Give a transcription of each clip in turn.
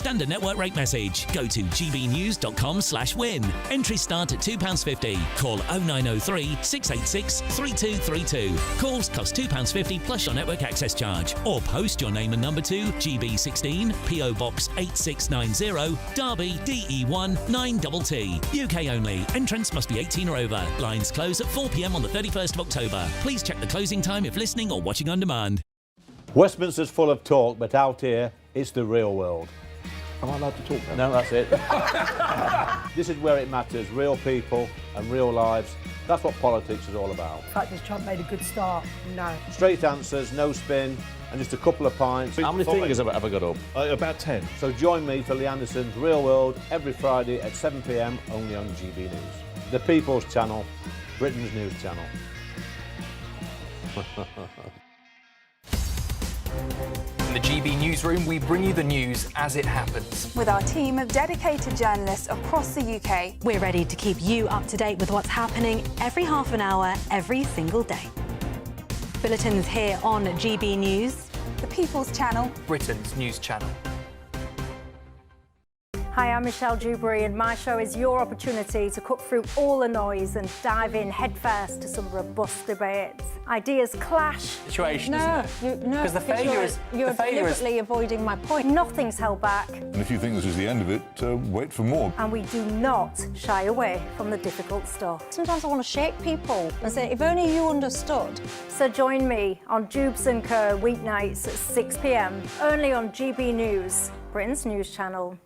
standard network rate message. Go to gbnews.com/win. Entries start at £2.50. Call 0903 686 3232. Calls cost £2.50 plus your network access charge. Or post your name and number to GB16 PO Box 8690 Derby DE1 9TT. UK only. Entrance must be 18 or over. Lines close at 4 p.m. on the 31st of October. Please check the closing time if listening or watching on demand. Westminster's full of talk, but out here, it's the real world. Am I allowed to talk then? No, that's it. This is where it matters. Real people and real lives. That's what politics is all about. The fact is Trump made a good start. No. Straight answers, no spin, and just a couple of pints. How many fingers have I got up? About 10. So join me for Lee Anderson's Real World every Friday at 7 p.m. only on GB News. The People's Channel, Britain's news channel. In the GB newsroom, we bring you the news as it happens. With our team of dedicated journalists across the UK. We're ready to keep you up to date with what's happening every half an hour, every single day. Bulletins here on GB News. The People's Channel. Britain's news channel. Hi, I'm Michelle Dewberry, and my show is your opportunity to cut through all the noise and dive in headfirst to some robust debates. Ideas clash. Situation, isn't it? Because the failure is... You're deliberately avoiding my point. Nothing's held back. And if you think this is the end of it, wait for more. And we do not shy away from the difficult stuff. Sometimes I want to shake people and say, if only you understood. So join me on Jubes & Co. weeknights at 6 p.m. only on GB News, Britain's news channel.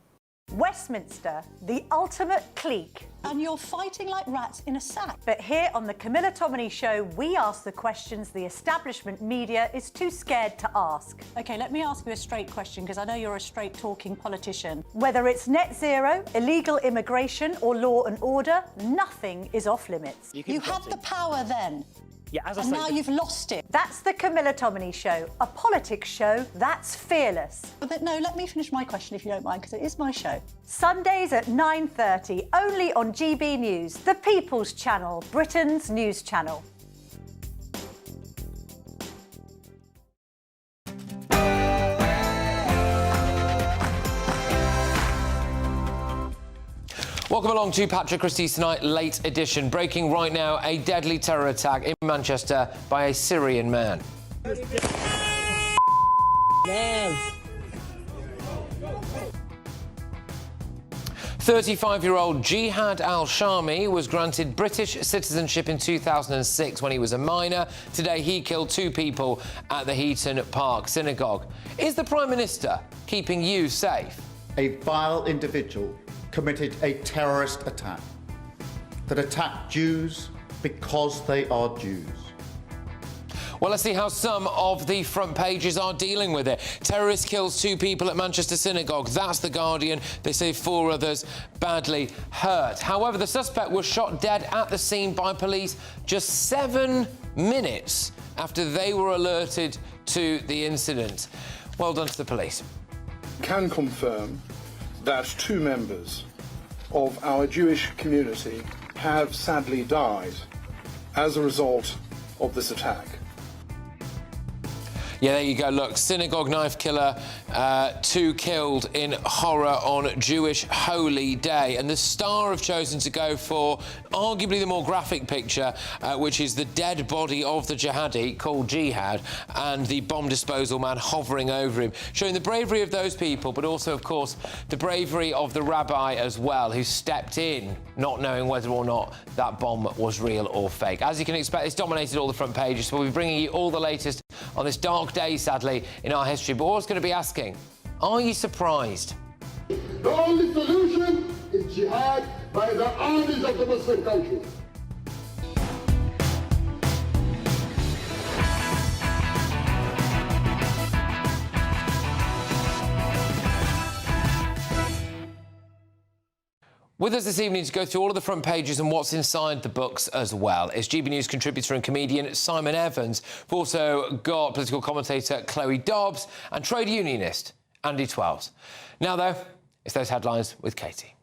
Westminster, the ultimate clique. And you're fighting like rats in a sack. But here on the Camilla Tominey Show, we ask the questions the establishment media is too scared to ask. OK, let me ask you a straight question, because I know you're a straight-talking politician. Whether it's net zero, illegal immigration or law and order, nothing is off limits. You had the power then. Yeah, as I and say, now you've lost it. That's the Camilla Tominey Show, a politics show that's fearless. But no, let me finish my question if you don't mind, because it is my show. Sundays at 9:30, only on GB News, the People's Channel, Britain's news channel. Welcome along to Patrick Christys Tonight, late edition. Breaking right now, a deadly terror attack in Manchester by a Syrian man. 35-year-old Jihad al-Shami was granted British citizenship in 2006 when he was a minor. Today, he killed 2 people at the Heaton Park synagogue. Is the Prime Minister keeping you safe? A vile individual committed a terrorist attack that attacked Jews because they are Jews. Well, let's see how some of the front pages are dealing with it. Terrorist kills 2 people at Manchester synagogue. That's The Guardian. They say 4 others badly hurt. However, the suspect was shot dead at the scene by police just 7 minutes after they were alerted to the incident. Well done to the police. Can confirm that 2 members of our Jewish community have sadly died as a result of this attack. Yeah, there you go. Look, synagogue knife killer, 2 killed in horror on Jewish Holy Day. And the Star have chosen to go for arguably the more graphic picture, which is the dead body of the jihadi, called Jihad, and the bomb disposal man hovering over him, showing the bravery of those people, but also, of course, the bravery of the rabbi as well, who stepped in, not knowing whether or not that bomb was real or fake. As you can expect, it's dominated all the front pages, so we'll be bringing you all the latest on this dark day, sadly, in our history. But always going to be asking, are you surprised? The only solution is jihad by the armies of the Muslim countries. With us this evening to go through all of the front pages and what's inside the books as well is GB News contributor and comedian Simon Evans. We've also got political commentator Chloe Dobbs and trade unionist Andy Twelves. Now, though, it's those headlines with Katie.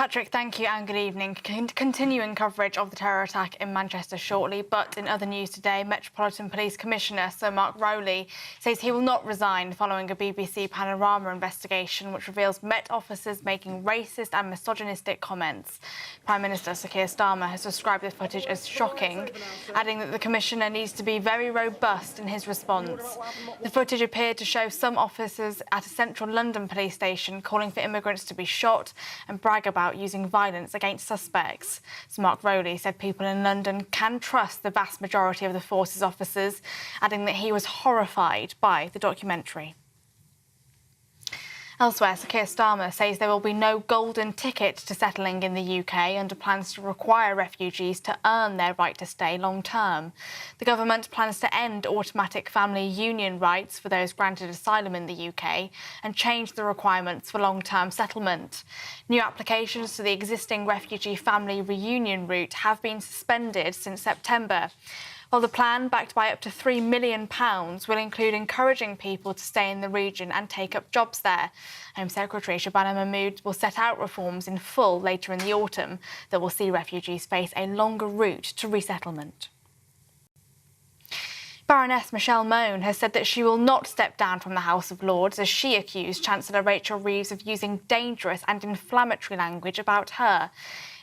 Patrick, thank you and good evening. Continuing coverage of the terror attack in Manchester shortly, but in other news today, Metropolitan Police Commissioner Sir Mark Rowley says he will not resign following a BBC Panorama investigation which reveals Met officers making racist and misogynistic comments. Prime Minister Sir Keir Starmer has described the footage as shocking, adding that the Commissioner needs to be very robust in his response. The footage appeared to show some officers at a central London police station calling for immigrants to be shot and brag about using violence against suspects. So Mark Rowley said people in London can trust the vast majority of the force's officers, adding that he was horrified by the documentary. Elsewhere, Sir Keir Starmer says there will be no golden ticket to settling in the UK under plans to require refugees to earn their right to stay long term. The government plans to end automatic family union rights for those granted asylum in the UK and change the requirements for long-term settlement. New applications to the existing refugee family reunion route have been suspended since September. While the plan, backed by up to £3 million, will include encouraging people to stay in the region and take up jobs there. Home Secretary Shabana Mahmood will set out reforms in full later in the autumn that will see refugees face a longer route to resettlement. Baroness Michelle Mone has said that she will not step down from the House of Lords as she accused Chancellor Rachel Reeves of using dangerous and inflammatory language about her.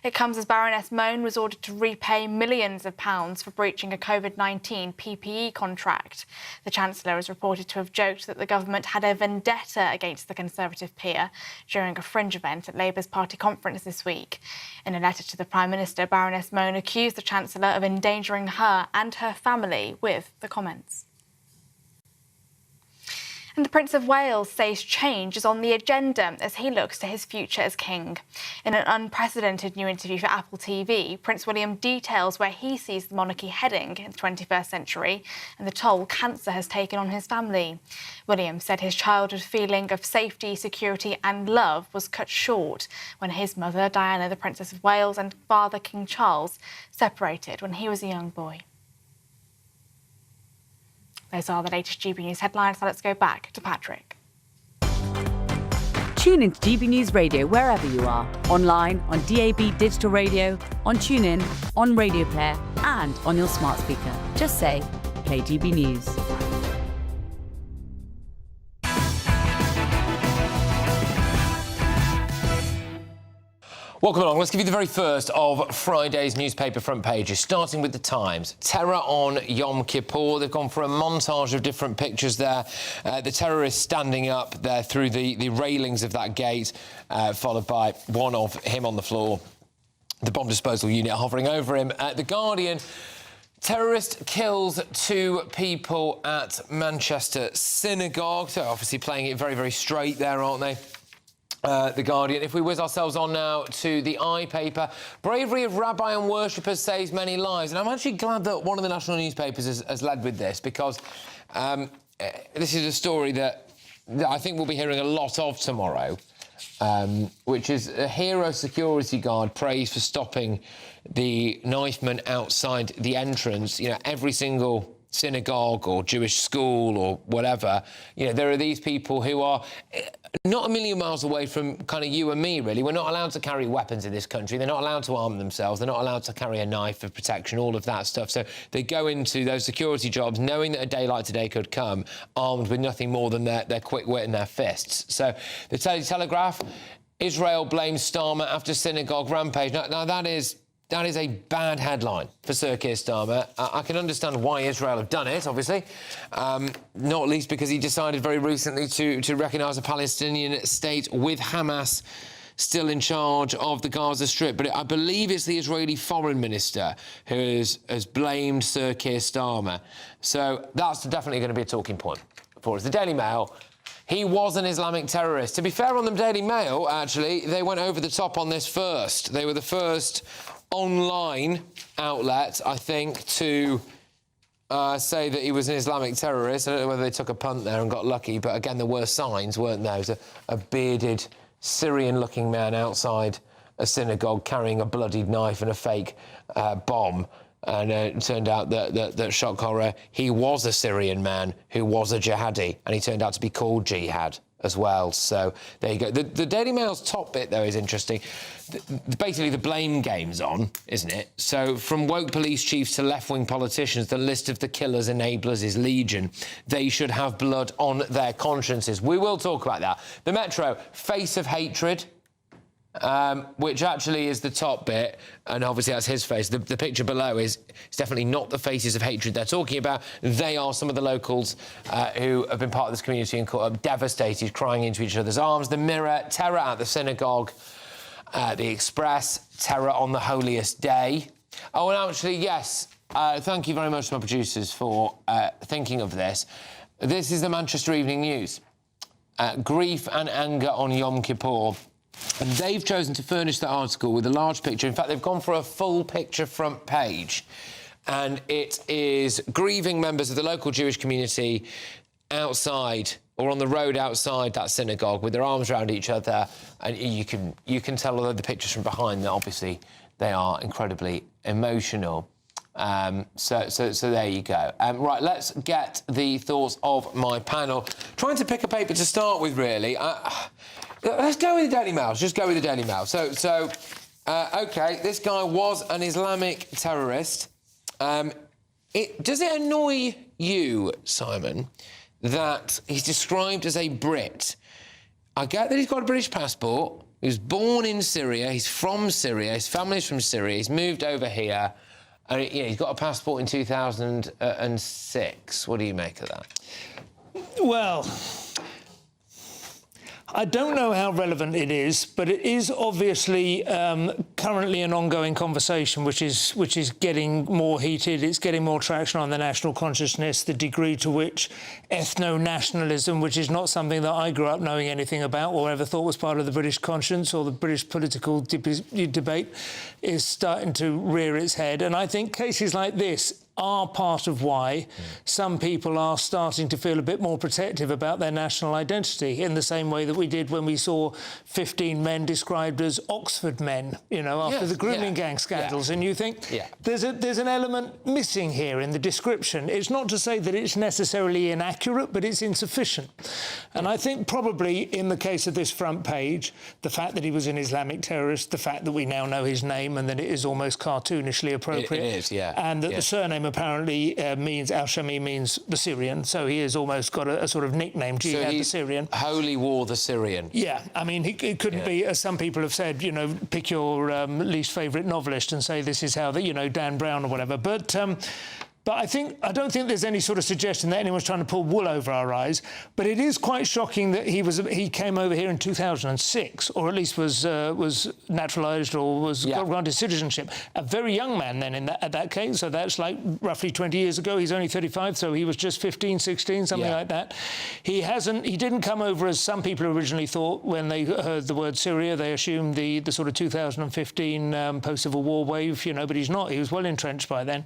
It comes as Baroness Mone was ordered to repay millions of pounds for breaching a COVID-19 PPE contract. The Chancellor is reported to have joked that the government had a vendetta against the Conservative peer during a fringe event at Labour's party conference this week. In a letter to the Prime Minister, Baroness Mone accused the Chancellor of endangering her and her family with the comments. And the Prince of Wales says change is on the agenda as he looks to his future as king. In an unprecedented new interview for Apple TV, Prince William details where he sees the monarchy heading in the 21st century and the toll cancer has taken on his family. William said his childhood feeling of safety, security and love was cut short when his mother, Diana, the Princess of Wales, and father, King Charles, separated when he was a young boy. Those are the latest GB News headlines. So let's go back to Patrick. Tune into GB News Radio wherever you are. Online, on DAB digital radio, on TuneIn, on Radio Player and on your smart speaker. Just say, play GB News. Welcome along. Let's give you the very first of Friday's newspaper front pages, starting with The Times. Terror on Yom Kippur. They've gone for a montage of different pictures there. The terrorists standing up there through the railings of that gate, followed by one of him on the floor, the bomb disposal unit hovering over him. The Guardian. Terrorist kills 2 people at Manchester synagogue. So obviously playing it very, very straight there, aren't they? The Guardian. If we whiz ourselves on now to the I paper, bravery of rabbi and worshippers saves many lives. And I'm actually glad that one of the national newspapers has led with this, because this is a story that I think we'll be hearing a lot of tomorrow, which is a hero security guard praised for stopping the knifeman outside the entrance. You know, every single synagogue or Jewish school or whatever, you know, there are these people who are not a million miles away from kind of you and me, really. We're not allowed to carry weapons in this country. They're not allowed to arm themselves. They're not allowed to carry a knife for protection, all of that stuff. So they go into those security jobs knowing that a day like today could come, armed with nothing more than their quick wit and their fists. So the Telegraph, Israel blames Starmer after synagogue rampage. Now that is a bad headline for Sir Keir Starmer. I can understand why Israel have done it, obviously, not least because he decided very recently to recognise a Palestinian state with Hamas still in charge of the Gaza Strip. But I believe it's the Israeli Foreign Minister who has blamed Sir Keir Starmer. So that's definitely going to be a talking point for us. The Daily Mail. He was an Islamic terrorist. To be fair on the Daily Mail, actually, they went over the top on this first. They were the first online outlet, I think, to say that he was an Islamic terrorist. I don't know whether they took a punt there and got lucky, but again, there were signs, weren't there? There was a bearded, Syrian-looking man outside a synagogue carrying a bloodied knife and a fake bomb. And it turned out that shock horror, he was a Syrian man who was a jihadi, and he turned out to be called Jihad as well. So there you go. The Daily Mail's top bit, though, is interesting. Basically, the blame game's on, isn't it? So from woke police chiefs to left-wing politicians, the list of the killers, enablers is legion. They should have blood on their consciences. We will talk about that. The Metro, face of hatred, which actually is the top bit, and obviously that's his face. The picture below is definitely not the faces of hatred they're talking about. They are some of the locals who have been part of this community and caught up, devastated, crying into each other's arms. The Mirror, terror at the synagogue. The Express, terror on the holiest day. Oh, and actually, yes, thank you very much to my producers for thinking of this. This is the Manchester Evening News. Grief and anger on Yom Kippur. And they've chosen to furnish the article with a large picture. In fact, they've gone for a full picture front page. And it is grieving members of the local Jewish community outside or on the road outside that synagogue with their arms around each other. And you can tell, although the pictures from behind, that obviously they are incredibly emotional. So there you go. Right, let's get the thoughts of my panel. Trying to pick a paper to start with, really. Let's go with the Daily Mail. Just go with the Daily Mail. OK, this guy was an Islamic terrorist. Does it annoy you, Simon, that he's described as a Brit? I get that he's got a British passport. He was born in Syria. He's from Syria. His family's from Syria. He's moved over here. And he's got a passport in 2006. What do you make of that? Well, I don't know how relevant it is, but it is obviously currently an ongoing conversation which is getting more heated. It's getting more traction on the national consciousness, the degree to which ethno-nationalism, which is not something that I grew up knowing anything about or ever thought was part of the British conscience or the British political debate, is starting to rear its head. And I think cases like this are part of why some people are starting to feel a bit more protective about their national identity, in the same way that we did when we saw 15 men described as Oxford men, after the grooming gang scandals. And you think there's an element missing here in the description. It's not to say that it's necessarily inaccurate, but it's insufficient. And I think probably in the case of this front page, the fact that he was an Islamic terrorist, the fact that we now know his name and that it is almost cartoonishly appropriate. It is, yeah. And that the surname apparently means, Al-Shami means the Syrian, so he has almost got a sort of nickname, Jihad the Syrian. Holy War the Syrian. Yeah, I mean, it couldn't be, as some people have said, pick your least favourite novelist and say this is how, Dan Brown or whatever. But I don't think there's any sort of suggestion that anyone's trying to pull wool over our eyes. But it is quite shocking that he came over here in 2006, or at least was naturalised or was granted citizenship. A very young man then at that case. So that's like roughly 20 years ago. He's only 35, so he was just 15, 16, something like that. He didn't come over as some people originally thought when they heard the word Syria. They assumed the sort of 2015 post-Civil War wave, but he's not. He was well entrenched by then.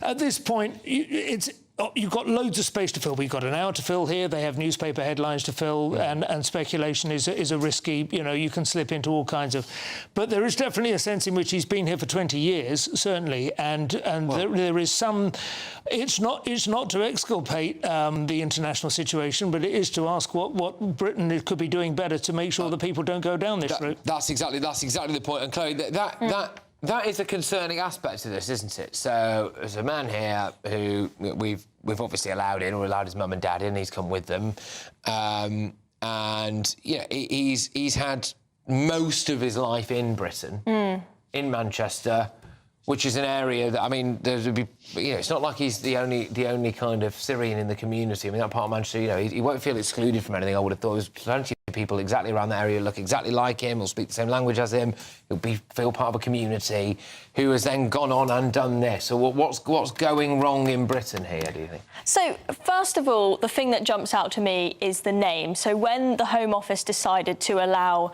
At this point, you've got loads of space to fill. We've got an hour to fill here. They have newspaper headlines to fill, and speculation is a risky. You can slip into all kinds of. But there is definitely a sense in which he's been here for 20 years, certainly, and there is some. It's not to exculpate the international situation, but it is to ask what Britain could be doing better to make sure that people don't go down this route. That's exactly the point. And Chloe, that is a concerning aspect of this, isn't it? So there's a man here who we've obviously allowed in, or allowed his mum and dad in. He's come with them, and he's had most of his life in Britain, in Manchester, which is an area that, I mean, there would be, it's not like he's the only kind of Syrian in the community. I mean, that part of Manchester, he won't feel excluded from anything. I would have thought there's plenty of people exactly around that area who look exactly like him, or speak the same language as him, who'll feel part of a community, who has then gone on and done this. So what's going wrong in Britain here, do you think? So, first of all, the thing that jumps out to me is the name. So when the Home Office decided to allow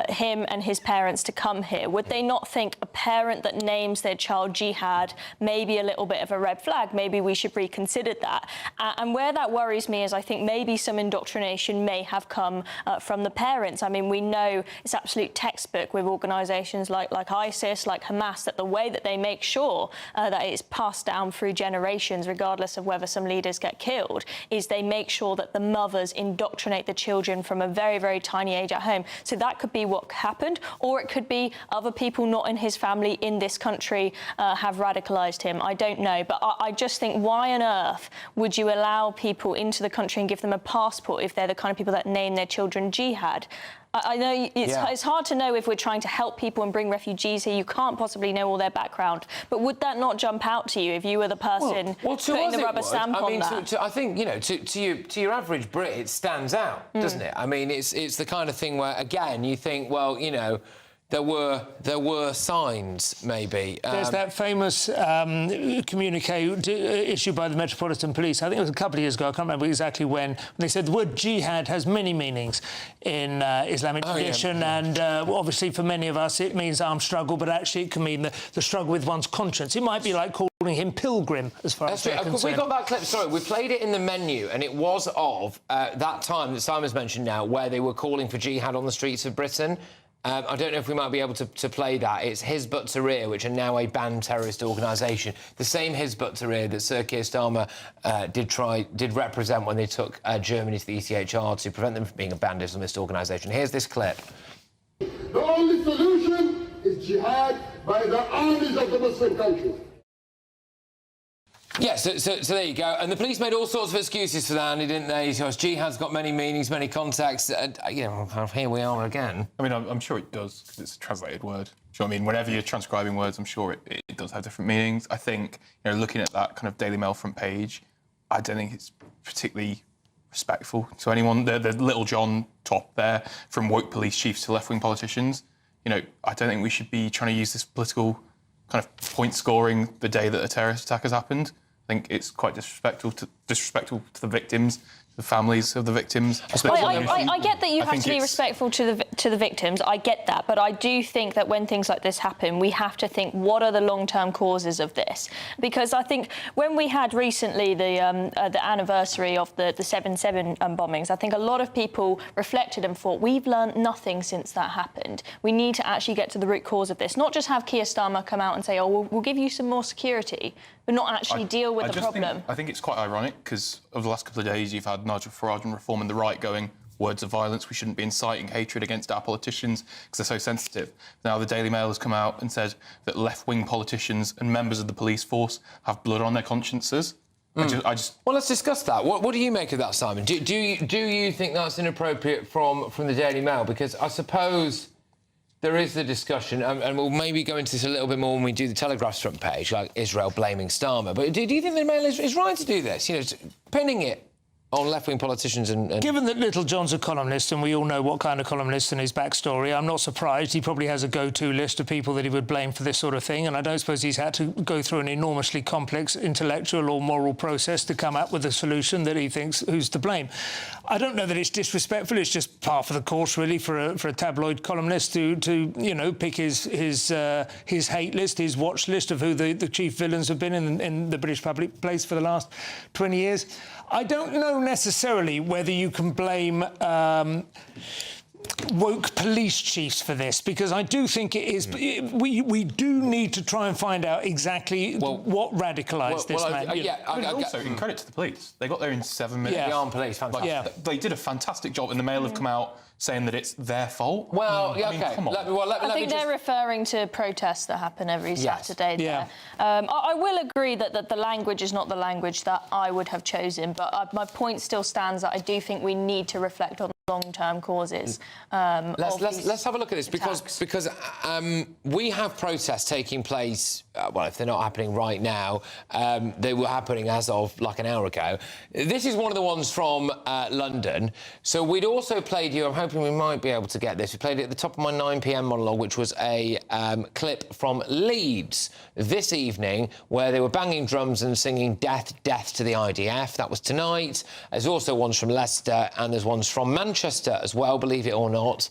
him and his parents to come here, would they not think a parent that names their child Jihad may be a little bit of a red flag? Maybe we should reconsider that. And where that worries me is I think maybe some indoctrination may have come from the parents. I mean, we know it's absolute textbook with organisations like ISIS, like Hamas, that the way that they make sure that it's passed down through generations, regardless of whether some leaders get killed, is they make sure that the mothers indoctrinate the children from a very, very tiny age at home. So that could be what happened, or it could be other people not in his family in this country have radicalised him. I don't know, but I just think, why on earth would you allow people into the country and give them a passport if they're the kind of people that name their children jihad? I know it's hard to know if we're trying to help people and bring refugees here. You can't possibly know all their background. But would that not jump out to you if you were the person putting the rubber stamp on that? I think, you know, to your average Brit, it stands out, doesn't it? I mean, it's the kind of thing where, again, you think, well, you know, there were signs, maybe. There's that famous communique issued by the Metropolitan Police. I think it was a couple of years ago. I can't remember exactly when. They said the word jihad has many meanings in Islamic tradition, and obviously for many of us it means armed struggle, but actually it can mean the struggle with one's conscience. It might be like calling him pilgrim, as far as they're concerned. We got that clip. Sorry, we played it in the menu, and it was of that time that Simon's mentioned now, where they were calling for jihad on the streets of Britain. I don't know if we might be able to play that. It's Hizb ut-Tahrir, which are now a banned terrorist organisation. The same Hizb ut-Tahrir that Sir Keir Starmer did represent when they took Germany to the ECHR to prevent them from being a banned Islamist organisation. Here's this clip. The only solution is jihad by the armies of the Muslim countries. Yeah, so there you go. And the police made all sorts of excuses for that, didn't they? Because jihad's got many meanings, many contexts. You know, here we are again. I mean, I'm sure it does, because it's a translated word. Do you know what I mean? Whenever you're transcribing words, I'm sure it does have different meanings. I think, you know, looking at that kind of Daily Mail front page, I don't think it's particularly respectful to anyone. The Little John top there, from woke police chiefs to left-wing politicians, you know, I don't think we should be trying to use this political kind of point scoring the day that a terrorist attack has happened. I think it's quite disrespectful to the victims, the families of the victims. I get that you have to be respectful to the victims. I get that, but I do think that when things like this happen, we have to think, what are the long-term causes of this? Because I think when we had recently the anniversary of the 7/7 bombings, I think a lot of people reflected and thought, we've learned nothing since that happened. We need to actually get to the root cause of this, not just have Keir Starmer come out and say, oh, we'll give you some more security, but not actually deal with the problem. I think it's quite ironic, because over the last couple of days you've had Nigel Farage and Reform and the right going, words of violence, we shouldn't be inciting hatred against our politicians because they're so sensitive. Now the Daily Mail has come out and said that left-wing politicians and members of the police force have blood on their consciences. Well, let's discuss that. What do you make of that, Simon? Do you think that's inappropriate from the Daily Mail? Because I suppose there is the discussion, and we'll maybe go into this a little bit more when we do the Telegraph's front page, like Israel blaming Starmer. But do you think the Mail is right to do this? You know, pinning it on left-wing politicians and... Given that Little John's a columnist, and we all know what kind of columnist and his backstory, I'm not surprised. He probably has a go-to list of people that he would blame for this sort of thing, and I don't suppose he's had to go through an enormously complex intellectual or moral process to come up with a solution that he thinks who's to blame. I don't know that it's disrespectful. It's just par for the course, really, for a tabloid columnist to you know, pick his hate list, his watch list of who the chief villains have been in the British public place for the last 20 years. I don't know necessarily whether you can blame woke police chiefs for this, because I do think it is... We do need to try and find out exactly what radicalised this man. Also, in credit to the police, they got there in 7 minutes. The armed police, fantastic. They did a fantastic job, and the Mail have come out saying that it's their fault. Well, I mean, come on. I think they're referring to protests that happen every Saturday there. I will agree that the language is not the language that I would have chosen, but my point still stands that I do think we need to reflect on long-term causes. Let's have a look at this, because we have protests taking place. Well, if they're not happening right now, they were happening as of like an hour ago. This is one of the ones from London. So we'd also played you. I'm hoping we might be able to get this. We played it at the top of my 9 p.m. monologue, which was a clip from Leeds this evening, where they were banging drums and singing "Death, Death to the IDF." That was tonight. There's also ones from Leicester, and there's ones from Manchester as well, believe it or not.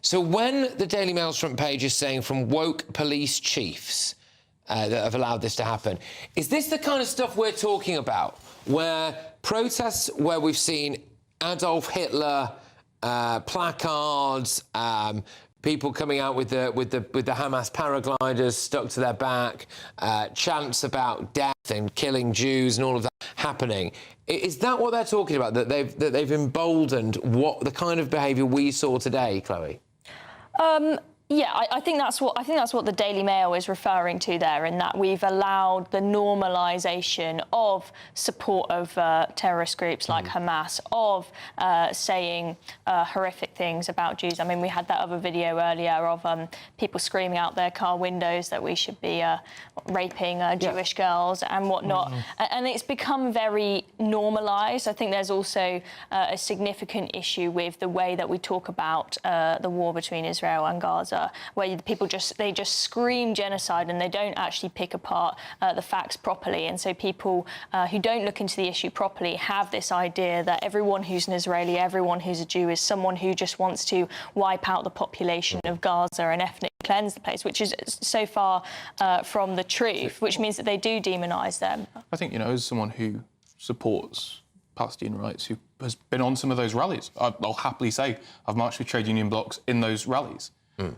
So when the Daily Mail's front page is saying from woke police chiefs that have allowed this to happen, is this the kind of stuff we're talking about, where protests where we've seen Adolf Hitler placards, people coming out with the Hamas paragliders stuck to their back, chants about death and killing Jews and all of that happening. Is that what they're talking about? That they've emboldened the kind of behaviour we saw today, Chloe? Yeah, I think that's what the Daily Mail is referring to there, in that we've allowed the normalisation of support of terrorist groups like Hamas, of saying horrific things about Jews. I mean, we had that other video earlier of people screaming out their car windows that we should be raping Jewish girls and whatnot. And it's become very normalised. I think there's also a significant issue with the way that we talk about the war between Israel and Gaza, where people just scream genocide and they don't actually pick apart the facts properly. And so people who don't look into the issue properly have this idea that everyone who's an Israeli, everyone who's a Jew is someone who just wants to wipe out the population of Gaza and ethnically cleanse the place, which is so far from the truth, which means that they do demonise them. I think, as someone who supports Palestinian rights, who has been on some of those rallies, I'll happily say I've marched with trade union blocks in those rallies.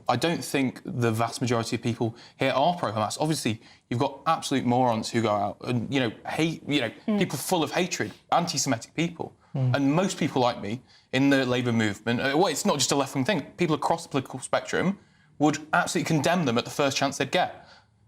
I don't think the vast majority of people here are pro-Hamas. Obviously, you've got absolute morons who go out and, hate, people full of hatred, anti-Semitic people. And most people like me in the Labour movement, well, it's not just a left-wing thing, people across the political spectrum would absolutely condemn them at the first chance they'd get.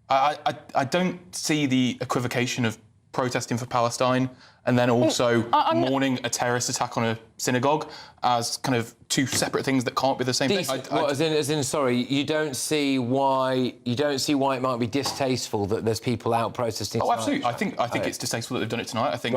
I don't see the equivocation of protesting for Palestine and then also mourning a terrorist attack on a synagogue as kind of two separate things that can't be the same thing. Sorry, you don't see why it might be distasteful that there's people out protesting. Oh, absolutely. I think it's distasteful that they've done it tonight. I think,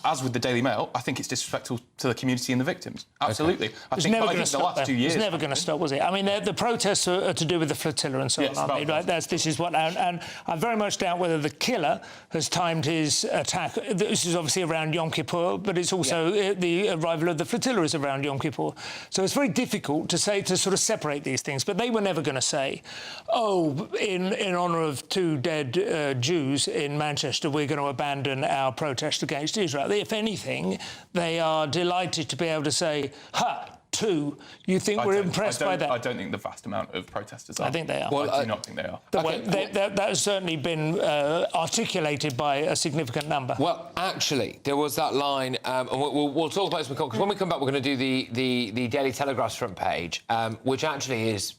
as with the Daily Mail, I think it's disrespectful to the community and the victims. Absolutely. I think the last 2 years... It's never going to stop, was it? I mean, the protests are to do with the flotilla and so on, aren't they? Right? This is what... And I very much doubt whether the killer has timed his attack. This is obviously around Yom Kippur, but it's also the arrival of the flotilla is around Yom Kippur. So it's very difficult to sort of separate these things. But they were never going to say, oh, in honour of 2 dead Jews in Manchester, we're going to abandon our protest against Israel. If anything, they are delighted to be able to say, ha, 2. You think we're impressed by that? I don't think the vast amount of protesters are. I think they are. Well, I do not think they are. That has certainly been articulated by a significant number. Well, actually, there was that line, and we'll talk about this because when we come back, we're going to do the Daily Telegraph's front page, which actually is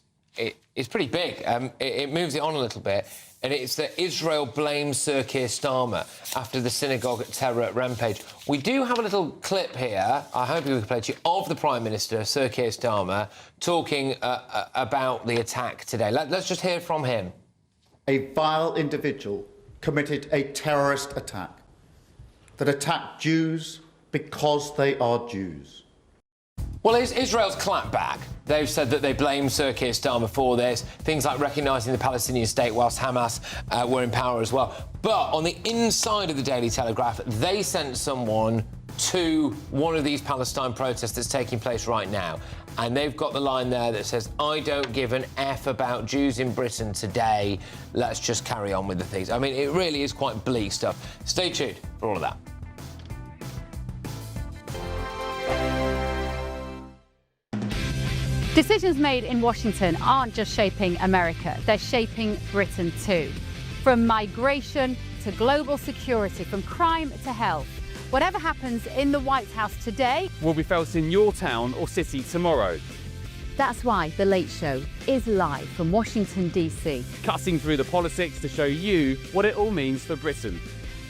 pretty big. It moves it on a little bit. And it's that Israel blames Sir Keir Starmer after the synagogue terror rampage. We do have a little clip here, I hope we can play to you, of the Prime Minister, Sir Keir Starmer, talking about the attack today. Let's just hear from him. A vile individual committed a terrorist attack that attacked Jews because they are Jews. Well, Israel's clapped back. They've said that they blame Sir Keir Starmer for this, things like recognising the Palestinian state whilst Hamas were in power as well. But on the inside of the Daily Telegraph, they sent someone to one of these Palestine protests that's taking place right now. And they've got the line there that says, I don't give an F about Jews in Britain today. Let's just carry on with the things. I mean, it really is quite bleak stuff. Stay tuned for all of that. Decisions made in Washington aren't just shaping America, they're shaping Britain too. From migration to global security, from crime to health. Whatever happens in the White House today will be felt in your town or city tomorrow. That's why The Late Show is live from Washington, D.C. Cutting through the politics to show you what it all means for Britain.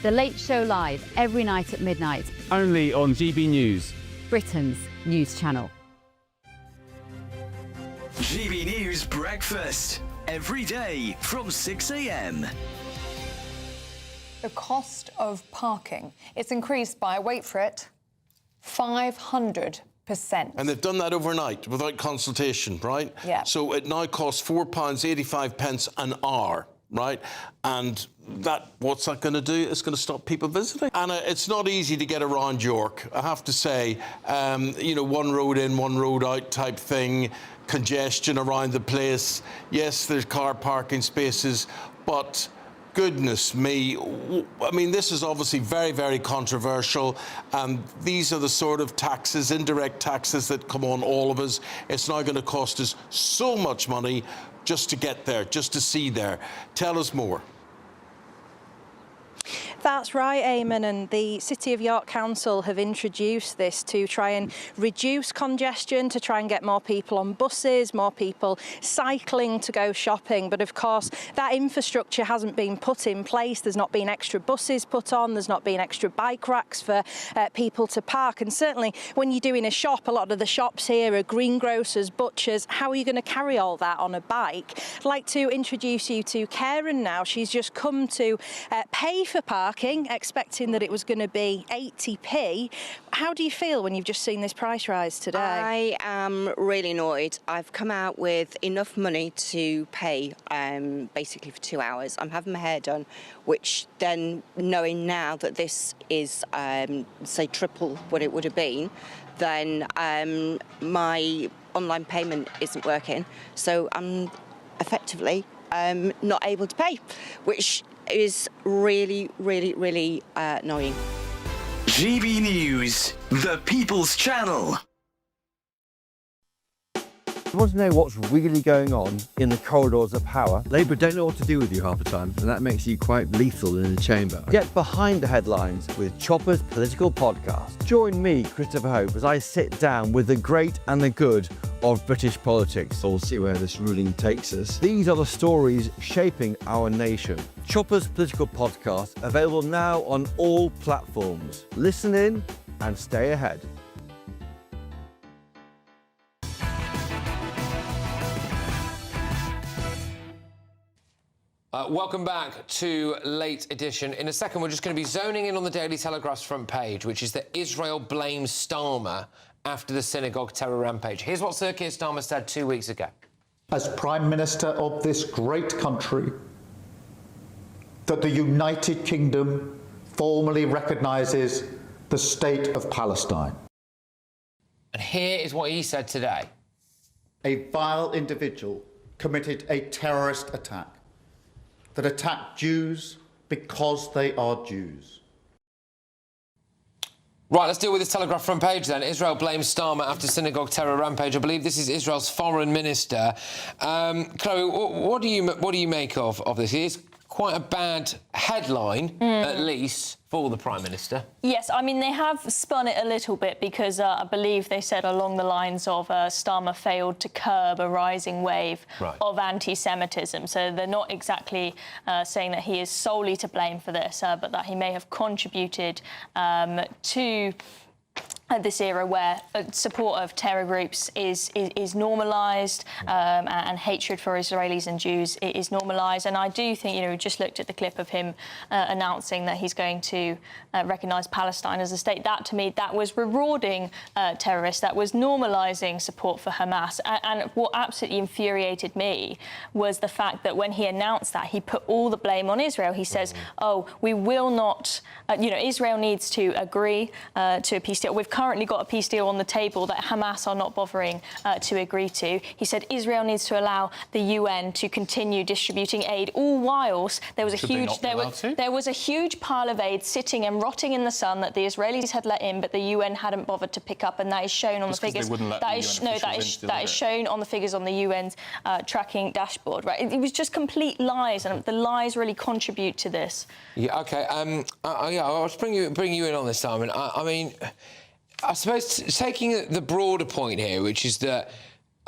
The Late Show live every night at midnight. Only on GB News, Britain's news channel. GB News Breakfast, every day from 6 a.m. The cost of parking, it's increased by, wait for it, 500%. And they've done that overnight without consultation, right? Yeah. So it now costs £4.85 an hour, right? And what's that going to do? It's going to stop people visiting. And it's not easy to get around York, I have to say. One road in, one road out type thing, congestion around the place. Yes, there's car parking spaces, but goodness me. I mean, this is obviously very, very controversial. These are the sort of taxes, indirect taxes, that come on all of us. It's now going to cost us so much money just to get there, just to see there. Tell us more. That's right, Eamon, and the City of York Council have introduced this to try and reduce congestion, to try and get more people on buses, more people cycling to go shopping. But of course, that infrastructure hasn't been put in place. There's not been extra buses put on. There's not been extra bike racks for people to park. And certainly when you're doing a shop, a lot of the shops here are greengrocers, butchers. How are you going to carry all that on a bike? I'd like to introduce you to Karen now. She's just come to pay for parking, expecting that it was going to be 80p. How do you feel when you've just seen this price rise today? I am really annoyed. I've come out with enough money to pay basically for 2 hours. I'm having my hair done, which then, knowing now that this is, say, triple what it would have been, then my online payment isn't working. So I'm effectively not able to pay, which is really, really, really annoying. GB News, the People's Channel. You want to know what's really going on in the corridors of power? Labour don't know what to do with you half the time, and that makes you quite lethal in the chamber. Get behind the headlines with Chopper's Political Podcast. Join me, Christopher Hope, as I sit down with the great and the good of British politics. We'll see where this ruling takes us. These are the stories shaping our nation. Chopper's Political Podcast, available now on all platforms. Listen in and stay ahead. Welcome back to Late Edition. In a second, we're just going to be zoning in on the Daily Telegraph's front page, which is that Israel blames Starmer after the synagogue terror rampage. Here's what Sir Keir Starmer said 2 weeks ago. As Prime Minister of this great country, that the United Kingdom formally recognises the state of Palestine. And here is what he said today. A vile individual committed a terrorist attack that attacked Jews because they are Jews. Right, let's deal with this Telegraph front page then. Israel blames Starmer after synagogue terror rampage. I believe this is Israel's foreign minister. Chloe, what do you make of this? It is quite a bad headline, at least, for the Prime Minister. Yes, I mean, they have spun it a little bit because I believe they said along the lines of Starmer failed to curb a rising wave of anti-Semitism. So they're not exactly saying that he is solely to blame for this, but that he may have contributed to this era where support of terror groups is normalised and hatred for Israelis and Jews is normalised. And I do think, we just looked at the clip of him announcing that he's going to recognise Palestine as a state. That, to me, that was rewarding terrorists. That was normalising support for Hamas. And what absolutely infuriated me was the fact that when he announced that, he put all the blame on Israel. He says, we will not, Israel needs to agree to a peace deal. We've currently got a peace deal on the table that Hamas are not bothering to agree to. He said Israel needs to allow the UN to continue distributing aid, all whilst there was a huge pile of aid sitting and rotting in the sun that the Israelis had let in, but the UN hadn't bothered to pick up, and that is shown on the figures. That is shown on the figures on the UN's tracking dashboard. Right, it was just complete lies, and the lies really contribute to this. Yeah. Okay. I'll bring you in on this, Simon. I mean, I suppose taking the broader point here, which is that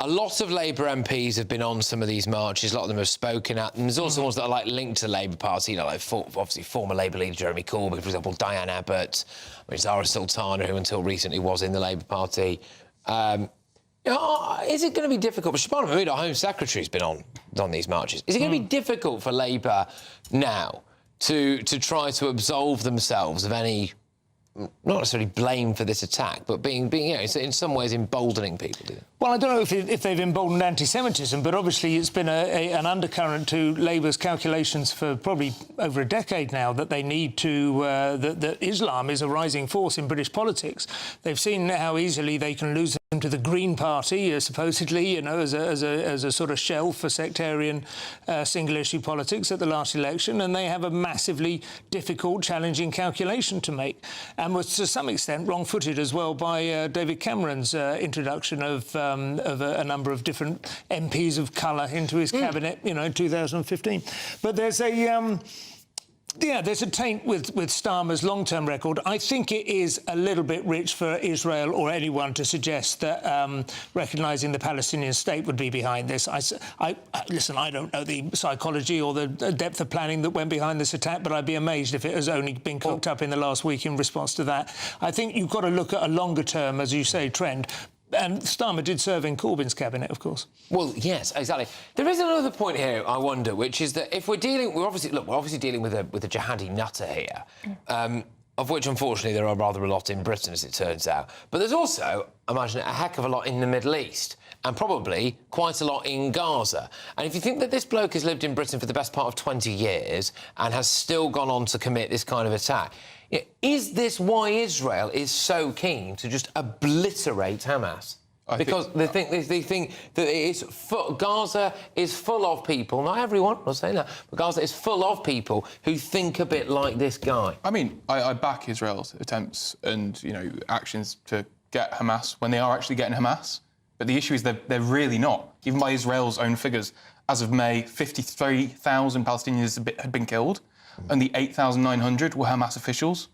a lot of Labour MPs have been on some of these marches. A lot of them have spoken at them. There's also ones that are linked to the Labour Party, obviously former Labour leader Jeremy Corbyn, for example, Diane Abbott, Zara Sultana, who until recently was in the Labour Party. Is it going to be difficult? But Shabana Mahmood, our Home Secretary, has been on these marches. Is it going to be difficult for Labour now to try to absolve themselves of any, not necessarily blame for this attack, but being in some ways emboldening people? Well, I don't know if they've emboldened anti-Semitism, but obviously it's been an undercurrent to Labour's calculations for probably over a decade now that they need to, that Islam is a rising force in British politics. They've seen how easily they can lose them to the Green Party, supposedly, as a sort of shell for sectarian single-issue politics at the last election, and they have a massively difficult, challenging calculation to make, and was to some extent wrong-footed as well by David Cameron's introduction of a number of different MPs of colour into his cabinet, in 2015. But there's there's a taint with Starmer's long-term record. I think it is a little bit rich for Israel or anyone to suggest that recognising the Palestinian state would be behind this. Listen, I don't know the psychology or the depth of planning that went behind this attack, but I'd be amazed if it has only been cooked up in the last week in response to that. I think you've got to look at a longer-term, as you say, trend. And Starmer did serve in Corbyn's cabinet, of course. Well, yes, exactly. There is another point here, I wonder, which is that if we're obviously dealing with a jihadi nutter here, of which, unfortunately, there are rather a lot in Britain, as it turns out. But there's also, imagine it, a heck of a lot in the Middle East, and probably quite a lot in Gaza. And if you think that this bloke has lived in Britain for the best part of 20 years and has still gone on to commit this kind of attack, is this why Israel is so keen to just obliterate Hamas? Because they think that Gaza is full of people, not everyone, I'm not saying that, but Gaza is full of people who think a bit like this guy. I mean, I back Israel's attempts and, actions to get Hamas when they are actually getting Hamas. But the issue is they're really not. Even by Israel's own figures, as of May, 53,000 Palestinians had been killed. Only 8,900 were Hamas officials.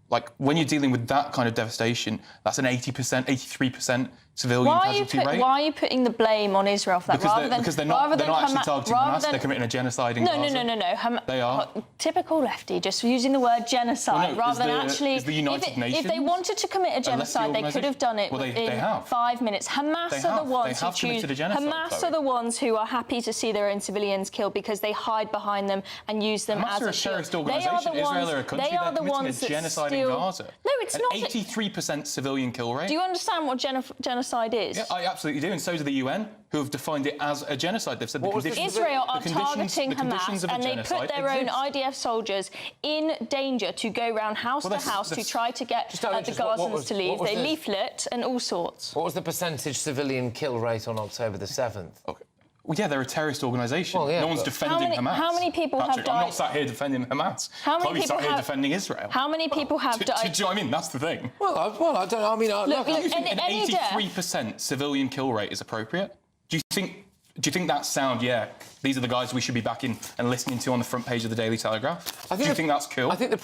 Like, when you're dealing with that kind of devastation, that's an 80%, 83% civilian casualty rate. Why are you putting the blame on Israel for that? Because they're not actually targeting Hamas, they're committing a genocide in Gaza. No. They are. Typical lefty, just using the word genocide rather than actually... Is the United Nations... If they wanted to commit a genocide, they could have done it in 5 minutes. Hamas are the ones who choose... Hamas are the ones who are happy to see their own civilians killed because they hide behind them and use them as a shield. Hamas are a terrorist organisation. Israel are a country. They are the ones that genocide in Gaza. No, it's not. An 83% civilian kill rate. Do you understand what genocide is? Yeah, I absolutely do, and so do the UN, who have defined it as a genocide. They've said Israel are targeting Hamas, and they put their own IDF soldiers in danger to go round house to house to try to get the Gazans to leave. They leaflet and all sorts. What was the percentage civilian kill rate on October the 7th? Okay. Well, yeah, they're a terrorist organisation. Well, yeah, no one's defending Hamas. How many people Patrick, have died? I'm not sat here defending Hamas. Chloe's sat here defending Israel. How many people have died? Do you know what I mean? That's the thing. Well, I don't know. I mean, look, an 83% civilian kill rate is appropriate? Do you think that sound? Yeah, these are the guys we should be backing and listening to on the front page of the Daily Telegraph. Do you think that's cool? I think the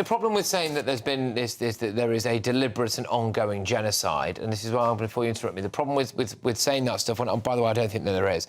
problem with saying that there's been that there is a deliberate and ongoing genocide, and this is why before you interrupt me, the problem with saying that stuff. When, by the way, I don't think that there is.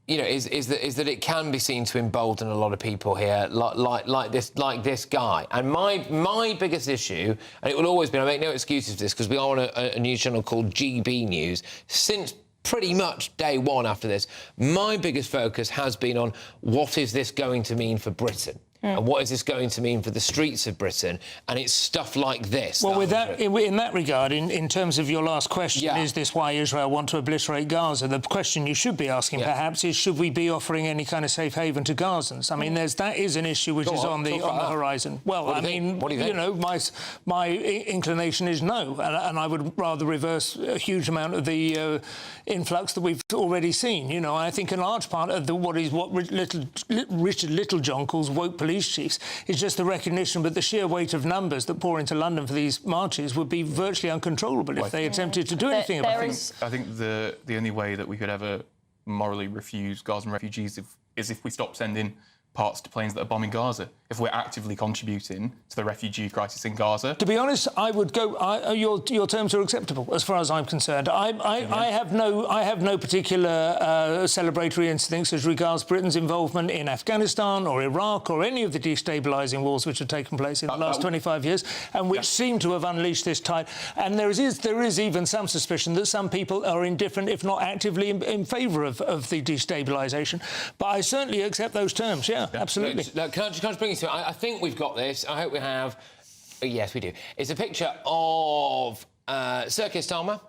Is that it can be seen to embolden a lot of people here, like this guy. And my biggest issue, and it will always be, I make no excuses for this because we are on a news channel called GBNews since pretty much day one after this, my biggest focus has been on what is this going to mean for Britain? And what is this going to mean for the streets of Britain? And it's stuff like this. Well, in that regard, in terms of your last question, is this why Israel want to obliterate Gaza? The question you should be asking, perhaps, is should we be offering any kind of safe haven to Gazans? I mean, that is an issue which is on the horizon. Well, I mean, my inclination is no, and I would rather reverse a huge amount of the influx that we've already seen. I think a large part of what Richard Littlejohn calls woke police chiefs is just the recognition, but the sheer weight of numbers that pour into London for these marches would be virtually uncontrollable if they attempted to do anything about it. I think the only way that we could ever morally refuse Gazan refugees is if we stop sending parts to planes that are bombing Gaza, if we're actively contributing to the refugee crisis in Gaza. To be honest, I would go... your terms are acceptable, as far as I'm concerned. I have no particular celebratory instincts as regards Britain's involvement in Afghanistan or Iraq or any of the destabilising wars which have taken place in the last 25 years and which seem to have unleashed this tide. And there is even some suspicion that some people are indifferent, if not actively in favour of the destabilisation. But I certainly accept those terms, yeah. Absolutely. Look, can I just bring you to it? I think we've got this. I hope we have. Yes, we do. It's a picture of Sir Keir Starmer,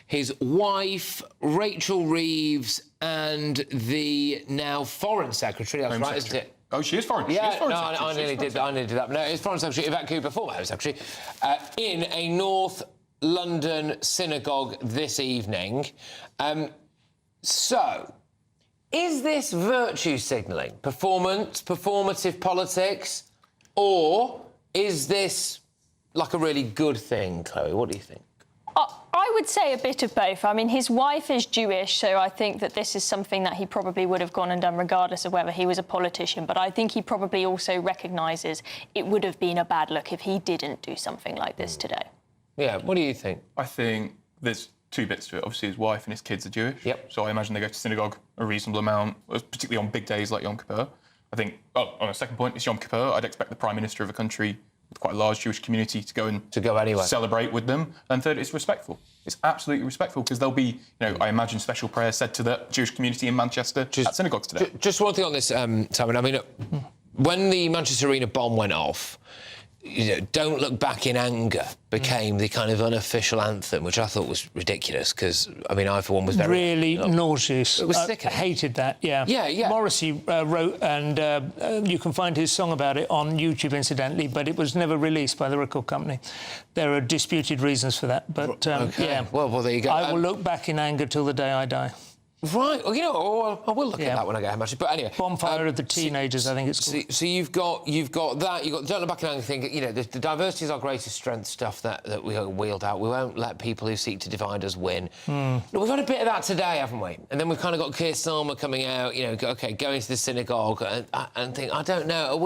his wife, Rachel Reeves, and the now Foreign Secretary. That's right, isn't it? Oh, she is Foreign. Yeah, she is foreign Secretary. I nearly did that. No, it's Foreign Secretary, Yvette Cooper, former Home Secretary, in a North London synagogue this evening. So, is this virtue signalling, performative politics, or is this like a really good thing, Chloe? What do you think? I would say a bit of both. I mean, his wife is Jewish, so I think that this is something that he probably would have gone and done regardless of whether he was a politician. But I think he probably also recognises it would have been a bad look if he didn't do something like this today. Yeah, what do you think? I think there's two bits to it. Obviously, his wife and his kids are Jewish. Yep. So I imagine they go to synagogue a reasonable amount, particularly on big days like Yom Kippur. I think, on a second point, it's Yom Kippur. I'd expect the Prime Minister of a country with quite a large Jewish community to go anyway, celebrate with them. And third, it's respectful. It's absolutely respectful because there'll be, I imagine, special prayers said to the Jewish community in Manchester at synagogues today. Just one thing on this, Simon. I mean, when the Manchester Arena bomb went off, Don't Look Back in Anger became the kind of unofficial anthem, which I thought was ridiculous because, I mean, I, for one, was very... Really nauseous. It was sick. I hated that, yeah. Yeah. Morrissey wrote, and you can find his song about it on YouTube, incidentally, but it was never released by the record company. There are disputed reasons for that, but, yeah. Well, there you go. I will look back in anger till the day I die. Right. Well, I will look at that when I get home, actually. But anyway... Bonfire of the Teenagers, I think it's called. So you've got that. You've got Don't Look Back in Anger thing. The diversity is our greatest strength stuff that we wheeled out. We won't let people who seek to divide us win. We've had a bit of that today, haven't we? And then we've kind of got Keir Starmer coming out, going to the synagogue and think, I don't know,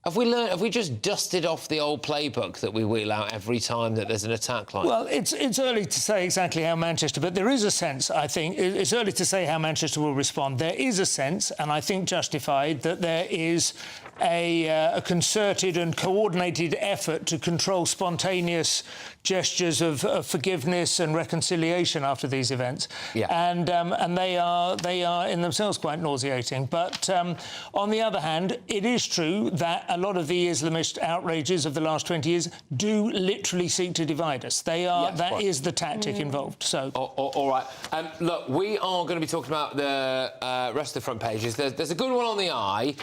Have we just dusted off the old playbook that we wheel out every time that there's an attack like that? Well, it's early to say exactly how Manchester... But there is a sense, I think... It's early to say how Manchester will respond. There is a sense, and I think justified, that there is a concerted and coordinated effort to control spontaneous gestures of forgiveness and reconciliation after these events. Yeah. And they are in themselves quite nauseating. But on the other hand, it is true that a lot of the Islamist outrages of the last 20 years do literally seek to divide us. That is the tactic involved. So, all right. Look, we are going to be talking about the rest of the front pages. There's a good one on the Eye,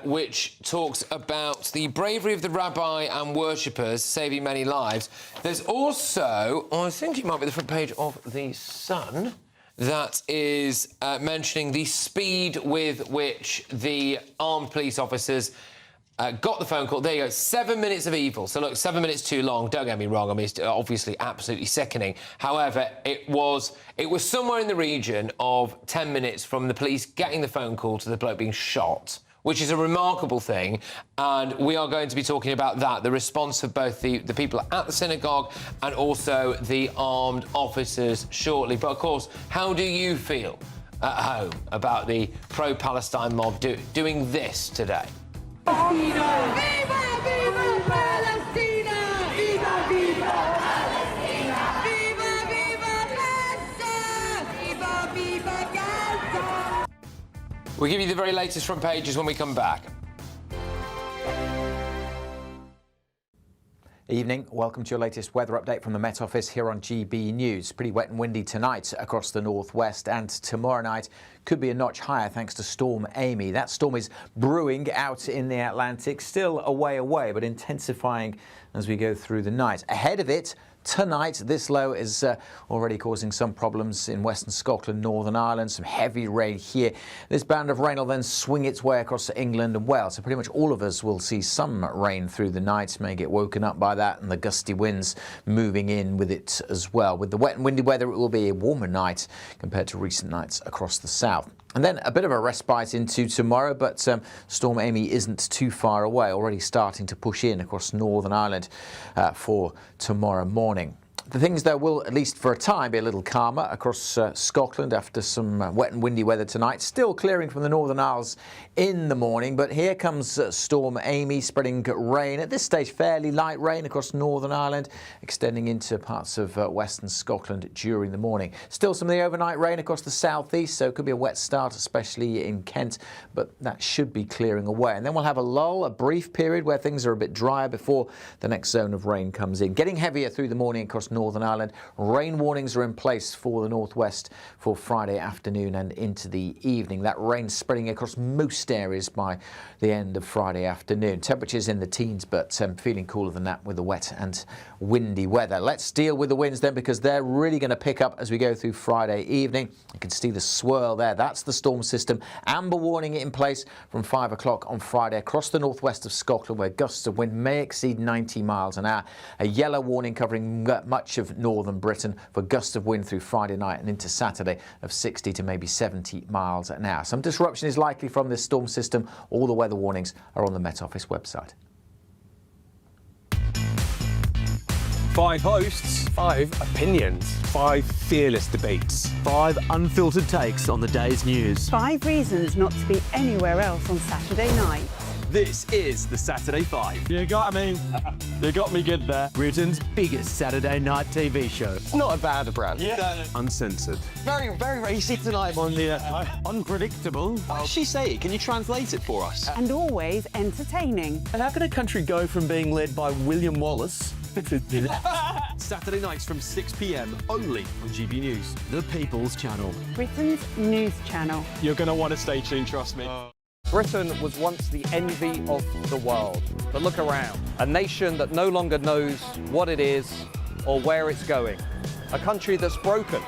which talks about the bravery of the rabbi and worshippers saving many lives. There's also, I think it might be the front page of the Sun, that is mentioning the speed with which the armed police officers got the phone call. There you go, 7 minutes of evil. So, look, 7 minutes too long, don't get me wrong. I mean, it's obviously absolutely sickening. However, it was somewhere in the region of 10 minutes from the police getting the phone call to the bloke being shot, which is a remarkable thing, and we are going to be talking about that, the response of both the people at the synagogue and also the armed officers shortly. But, of course, how do you feel at home about the pro-Palestine mob doing this today? Viva, viva Palestina! Viva, viva Palestina! Viva, viva Gaza! Viva, viva Gaza! We'll give you the very latest front pages when we come back. Evening, welcome to your latest weather update from the Met Office here on GB News. Pretty wet and windy tonight across the northwest, and tomorrow night could be a notch higher thanks to Storm Amy. That storm is brewing out in the Atlantic, still a way away, but intensifying as we go through the night. Ahead of it, tonight, this low is already causing some problems in western Scotland, Northern Ireland, some heavy rain here. This band of rain will then swing its way across England and Wales, so pretty much all of us will see some rain through the night, may get woken up by that, and the gusty winds moving in with it as well. With the wet and windy weather, it will be a warmer night compared to recent nights across the south. And then a bit of a respite into tomorrow, but Storm Amy isn't too far away, already starting to push in across Northern Ireland for tomorrow morning. The things, though, will, at least for a time, be a little calmer across Scotland after some wet and windy weather tonight. Still clearing from the Northern Isles in the morning, but here comes Storm Amy, spreading rain. At this stage, fairly light rain across Northern Ireland, extending into parts of western Scotland during the morning. Still some of the overnight rain across the southeast, so it could be a wet start, especially in Kent, but that should be clearing away. And then we'll have a lull, a brief period where things are a bit drier before the next zone of rain comes in. Getting heavier through the morning across Northern Ireland. Rain warnings are in place for the northwest for Friday afternoon and into the evening. That rain spreading across most areas by the end of Friday afternoon. Temperatures in the teens, but feeling cooler than that with the wet and windy weather. Let's deal with the winds then, because they're really going to pick up as we go through Friday evening. You can see the swirl there. That's the storm system. Amber warning in place from 5 o'clock on Friday across the northwest of Scotland, where gusts of wind may exceed 90 miles an hour. A yellow warning covering much of northern Britain for gusts of wind through Friday night and into Saturday of 60 to maybe 70 miles an hour. Some disruption is likely from this storm system. All the weather warnings are on the Met Office website. 5 hosts, 5 opinions, 5 fearless debates, 5 unfiltered takes on the day's news. 5 reasons not to be anywhere else on Saturday night. This is the Saturday 5. You got me. You got me good there. Britain's biggest Saturday night TV show. It's not a bad brand. Yeah. Uncensored. Very, very racy tonight. On the unpredictable. What does she say? Can you translate it for us? And always entertaining. And how can a country go from being led by William Wallace Saturday nights from 6 p.m. only on GB News, the People's Channel. Britain's news channel. You're going to want to stay tuned, trust me. Britain was once the envy of the world, but look around. A nation that no longer knows what it is or where it's going. A country that's broken.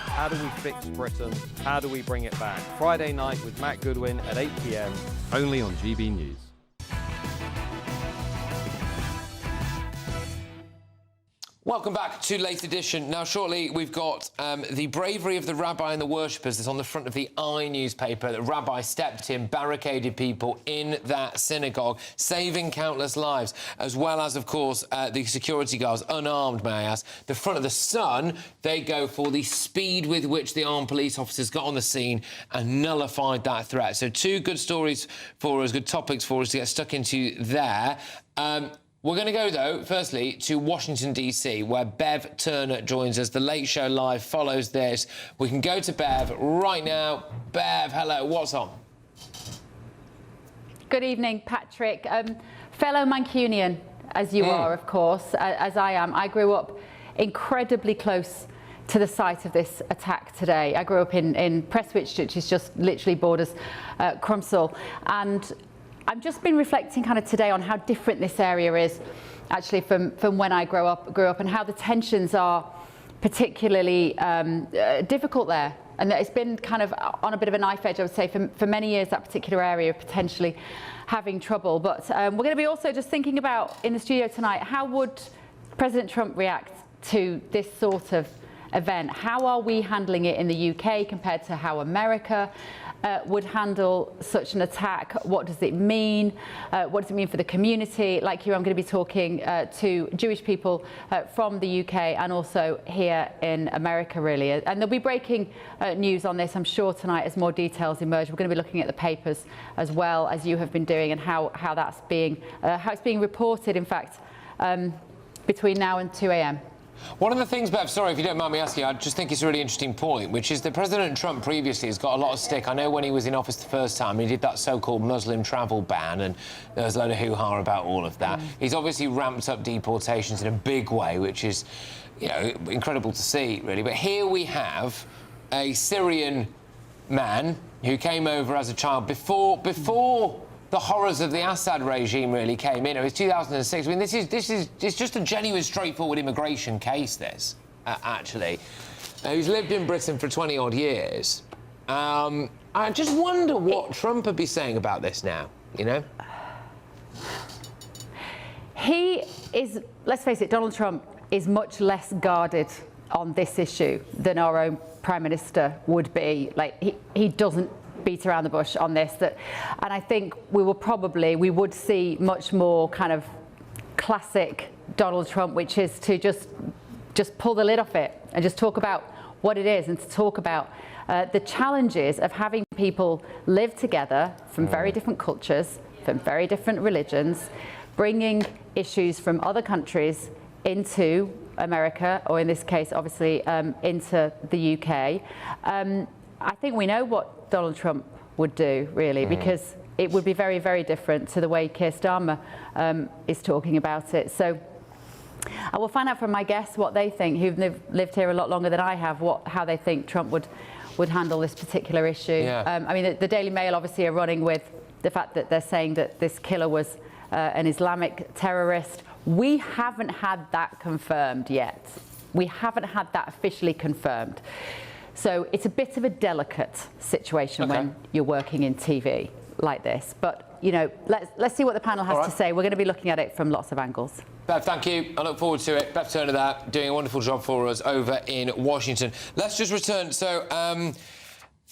How do we fix Britain? How do we bring it back? Friday night with Matt Goodwin at 8 p.m. only on GB News. Welcome back to Late Edition. Now, shortly, we've got the bravery of the rabbi and the worshippers that's on the front of the I newspaper. The rabbi stepped in, barricaded people in that synagogue, saving countless lives, as well as, of course, the security guards, unarmed, may I ask. The front of the Sun, they go for the speed with which the armed police officers got on the scene and nullified that threat. So 2 good stories for us, good topics for us to get stuck into there. We're going to go, though, firstly, to Washington, D.C., where Bev Turner joins us. The Late Show Live follows this. We can go to Bev right now. Bev, hello, what's on? Good evening, Patrick. Fellow Mancunian, as you are, of course, as I am. I grew up incredibly close to the site of this attack today. I grew up in Prestwich, which is just literally borders Crumpsall. And I've just been reflecting kind of today on how different this area is actually from when I grew up and how the tensions are particularly difficult there. And that it's been kind of on a bit of a knife edge, I would say, for many years, that particular area potentially having trouble. But we're going to be also just thinking about, in the studio tonight, how would President Trump react to this sort of event? How are we handling it in the UK compared to how America would handle such an attack? What does it mean? What does it mean for the community? Like you, I'm going to be talking to Jewish people from the UK and also here in America, really. And there'll be breaking news on this, I'm sure, tonight as more details emerge. We're going to be looking at the papers as well, as you have been doing, and how that's being how it's being reported, in fact, between now and 2 a.m. One of the things, Bev, sorry if you don't mind me asking, I just think it's a really interesting point, which is that President Trump previously has got a lot of stick. I know when he was in office the first time, he did that so-called Muslim travel ban, and there was a load of hoo-ha about all of that. He's obviously ramped up deportations in a big way, which is, you know, incredible to see, really. But here we have a Syrian man who came over as a child before the horrors of the Assad regime really came in. It was 2006. I mean, this is just a genuine, straightforward immigration case, this, actually. Who's lived in Britain for 20-odd years. I just wonder what Trump would be saying about this now, you know? He is, let's face it, Donald Trump is much less guarded on this issue than our own Prime Minister would be. Like, he doesn't beat around the bush on this, and I think we would see much more kind of classic Donald Trump, which is to just pull the lid off it and just talk about what it is, and to talk about the challenges of having people live together from very different cultures, from very different religions, bringing issues from other countries into America, or in this case, obviously, into the UK. I think we know what Donald Trump would do, really, because it would be very, very different to the way Keir Starmer is talking about it. So I will find out from my guests what they think, who've lived here a lot longer than I have, how they think Trump would handle this particular issue. Yeah. I mean, the Daily Mail obviously are running with the fact that they're saying that this killer was an Islamic terrorist. We haven't had that confirmed yet. We haven't had that officially confirmed. So it's a bit of a delicate situation when you're working in TV like this. But, you know, let's see what the panel has to say. We're going to be looking at it from lots of angles. Bev, thank you. I look forward to it. Bev Turner there, doing a wonderful job for us over in Washington. Let's just return. So,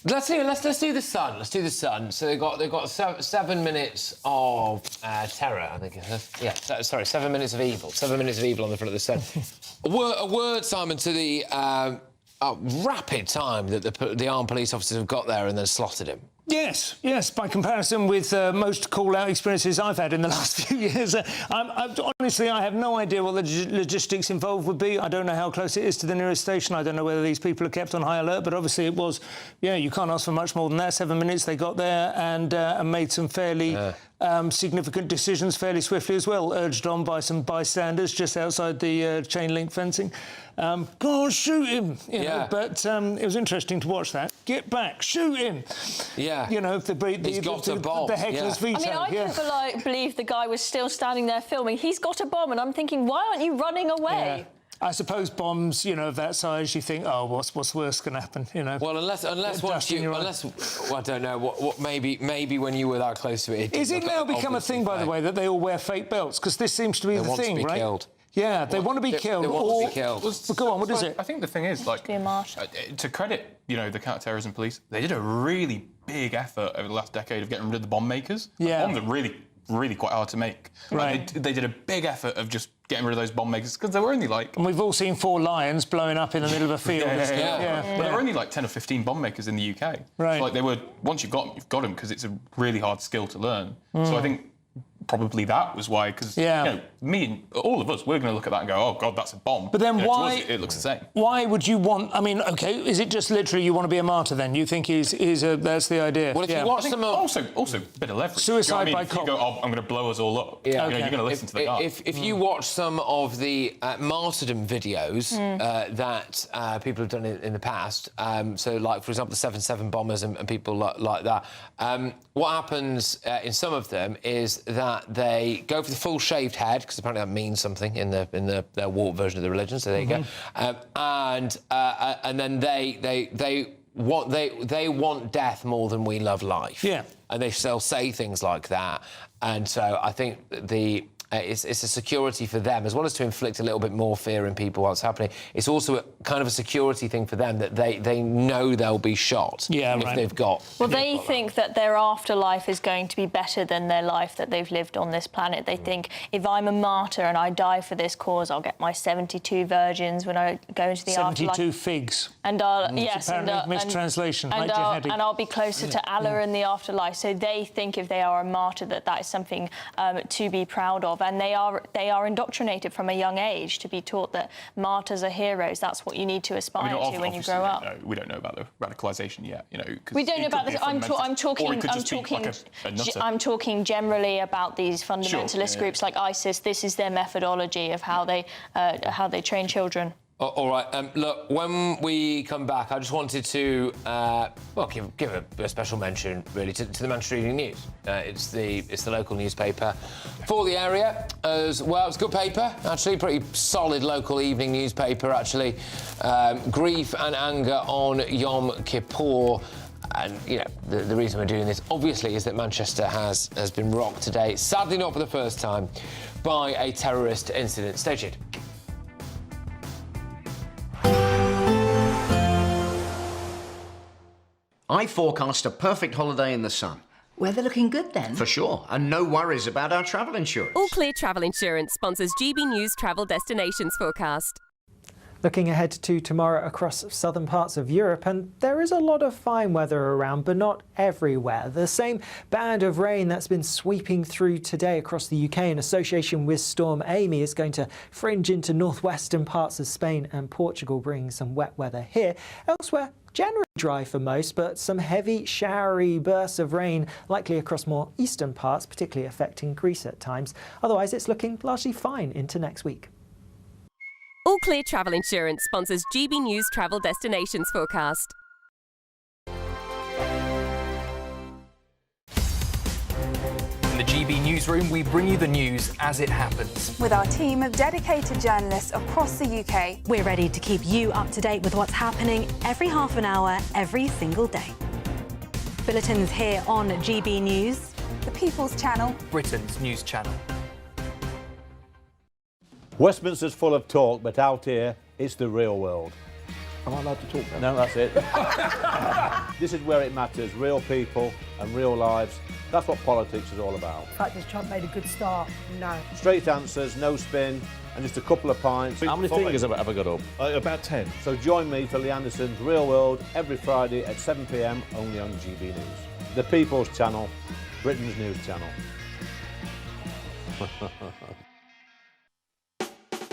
let's do the Sun. Let's do the Sun. So they've got 7 minutes of terror, I think. Yeah, sorry, 7 minutes of evil. 7 minutes of evil on the front of the Sun. A word, Simon, to the rapid time that the armed police officers have got there and then slotted him. Yes, yes. By comparison with most call-out experiences I've had in the last few years, honestly, I have no idea what the logistics involved would be. I don't know how close it is to the nearest station. I don't know whether these people are kept on high alert, but obviously it was, yeah, you can't ask for much more than that. 7 minutes they got there and made some fairly significant decisions fairly swiftly as well, urged on by some bystanders just outside the chain-link fencing. Go on, shoot him! You know, but it was interesting to watch that. Get back, shoot him! Yeah. You know, the heckler's veto. I mean, I couldn't believe the guy was still standing there filming. He's got a bomb, and I'm thinking, why aren't you running away? Yeah. I suppose bombs, you know, of that size, you think, oh, what's worse can happen, you know? Well, unless I don't know, what maybe when you were that close to it. Is it now become a thing, by the way, that they all wear fake belts? Because this seems to be the thing, right? Killed. Yeah, they want to be killed. They want to be killed. Go on, what is it? I think the thing is, like, to credit, you know, the counter-terrorism police, they did a really big effort over the last decade of getting rid of the bomb makers. Yeah. Bombs are really quite hard to make. Right. Like, they did a big effort of just getting rid of those bomb makers because they were only like... And we've all seen 4 lions blowing up in the middle of a field. But there were only like 10 or 15 bomb makers in the UK. Right. So, like, they were, once you've got them because it's a really hard skill to learn. So I think probably that was why, because you know, me and all of us, we're going to look at that and go, oh God, that's a bomb. But then why... it looks the same. Why would you want... I mean, OK, is it just literally you want to be a martyr then? You think that's the idea? Well, if you watch them... Also a bit of leverage. Suicide by cop. If you go, oh, I'm going to blow us all up, you know, you're going to listen to the guy. If you watch some of the martyrdom videos that people have done in the past, so, like, for example, the 7/7 bombers and people like that, what happens in some of them is that they go for the full shaved head, because apparently that means something in their warped version of the religion. So there you go. And then they want death more than we love life. Yeah. And they'll say things like that. And so I think it's a security for them, as well as to inflict a little bit more fear in people while it's happening. It's also kind of a security thing for them that they know they'll be shot if they've got... Well, they think that their afterlife is going to be better than their life that they've lived on this planet. They think, if I'm a martyr and I die for this cause, I'll get my 72 virgins when I go into the afterlife. 72 figs. And I'll... Yes. Mistranslation. And I'll be closer to Allah in the afterlife. So they think if they are a martyr that is something to be proud of. And they are indoctrinated from a young age to be taught that martyrs are heroes. That's what you need to aspire to when you grow up. We don't know about the radicalisation yet, you know. We don't know about this. I'm talking generally about these fundamentalist groups like ISIS. This is their methodology of how they train children. All right. Look, when we come back, I just wanted to give a special mention, really, to the Manchester Evening News. It's the local newspaper for the area as well. It's a good paper, actually, pretty solid local evening newspaper, actually. Grief and anger on Yom Kippur. And, you know, the reason we're doing this, obviously, is that Manchester has been rocked today, sadly not for the first time, by a terrorist incident. Stay tuned. I forecast a perfect holiday in the sun. Weather looking good then? For sure, and no worries about our travel insurance. All Clear Travel Insurance sponsors GB News Travel Destinations forecast. Looking ahead to tomorrow across southern parts of Europe, and there is a lot of fine weather around, but not everywhere. The same band of rain that's been sweeping through today across the UK in association with Storm Amy is going to fringe into northwestern parts of Spain and Portugal, bringing some wet weather here. Elsewhere, Generally dry for most, but some heavy, showery bursts of rain likely across more eastern parts, particularly affecting Greece at times. Otherwise, it's looking largely fine into next week. All Clear Travel Insurance sponsors GB News Travel Destinations Forecast. In the GB newsroom, we bring you the news as it happens. With our team of dedicated journalists across the UK, we're ready to keep you up to date with what's happening every half an hour, every single day. Bulletins here on GB News, the People's Channel, Britain's news channel. Westminster's full of talk, but out here, it's the real world. Am I allowed to talk No, now? that's it. This is where it matters, real people and real lives. That's what politics is all about. In fact, has Trump made a good start? No. Straight answers, no spin, and just a couple of pints. How many fingers have I got up? About 10. So join me for Lee Anderson's Real World every Friday at 7 p.m. only on GB News. The People's Channel, Britain's news channel.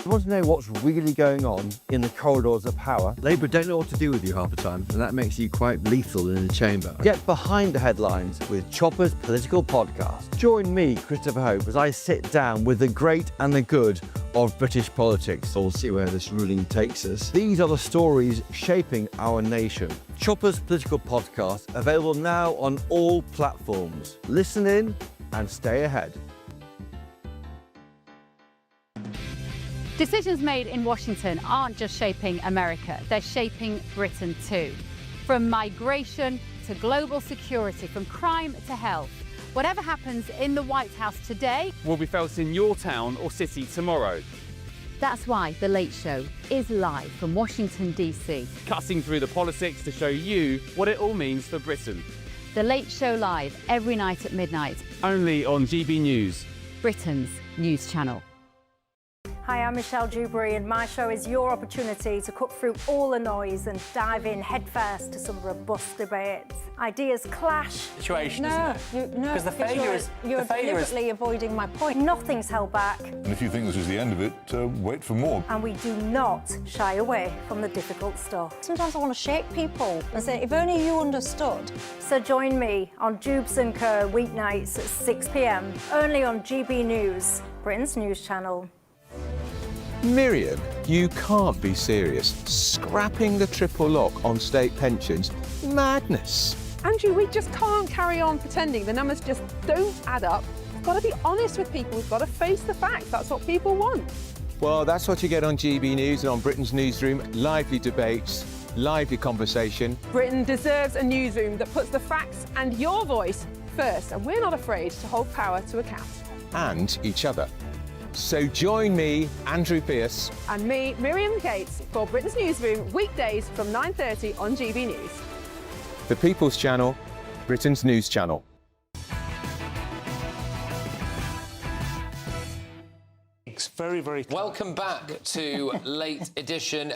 You want to know what's really going on in the corridors of power? Labour don't know what to do with you half the time, and that makes you quite lethal in the chamber. Get behind the headlines with Chopper's political podcast. Join me, Christopher Hope, as I sit down with the great and the good of British politics. We'll see where this ruling takes us. These are the stories shaping our nation. Chopper's political podcast, available now on all platforms. Listen in and stay ahead. Decisions made in Washington aren't just shaping America, they're shaping Britain too. From migration to global security, from crime to health. Whatever happens in the White House today will be felt in your town or city tomorrow. That's why The Late Show is live from Washington, D.C. Cutting through the politics to show you what it all means for Britain. The Late Show live every night at midnight. Only on GB News, Britain's news channel. Hi, I'm Michelle Dewberry, and my show is your opportunity to cut through all the noise and dive in headfirst to some robust debates. Ideas clash. Situation, no, isn't it? No, because the failure is you're deliberately avoiding my point. Nothing's held back. And if you think this is the end of it, wait for more. And we do not shy away from the difficult stuff. Sometimes I want to shake people and say, if only you understood. So join me on Jubes & Co. weeknights at 6 p.m. only on GB News, Britain's news channel. Miriam, you can't be serious. Scrapping the triple lock on state pensions? Madness. Andrew, we just can't carry on pretending. The numbers just don't add up. We've got to be honest with people. We've got to face the facts. That's what people want. Well, that's what you get on GB News and on Britain's newsroom. Lively debates, lively conversation. Britain deserves a newsroom that puts the facts and your voice first, and we're not afraid to hold power to account. And each other. So join me, Andrew Pearce. And me, Miriam Gates, for Britain's Newsroom, weekdays from 9:30 on GB News. The People's Channel, Britain's news channel. It's very, very clear. Welcome back to Late Edition.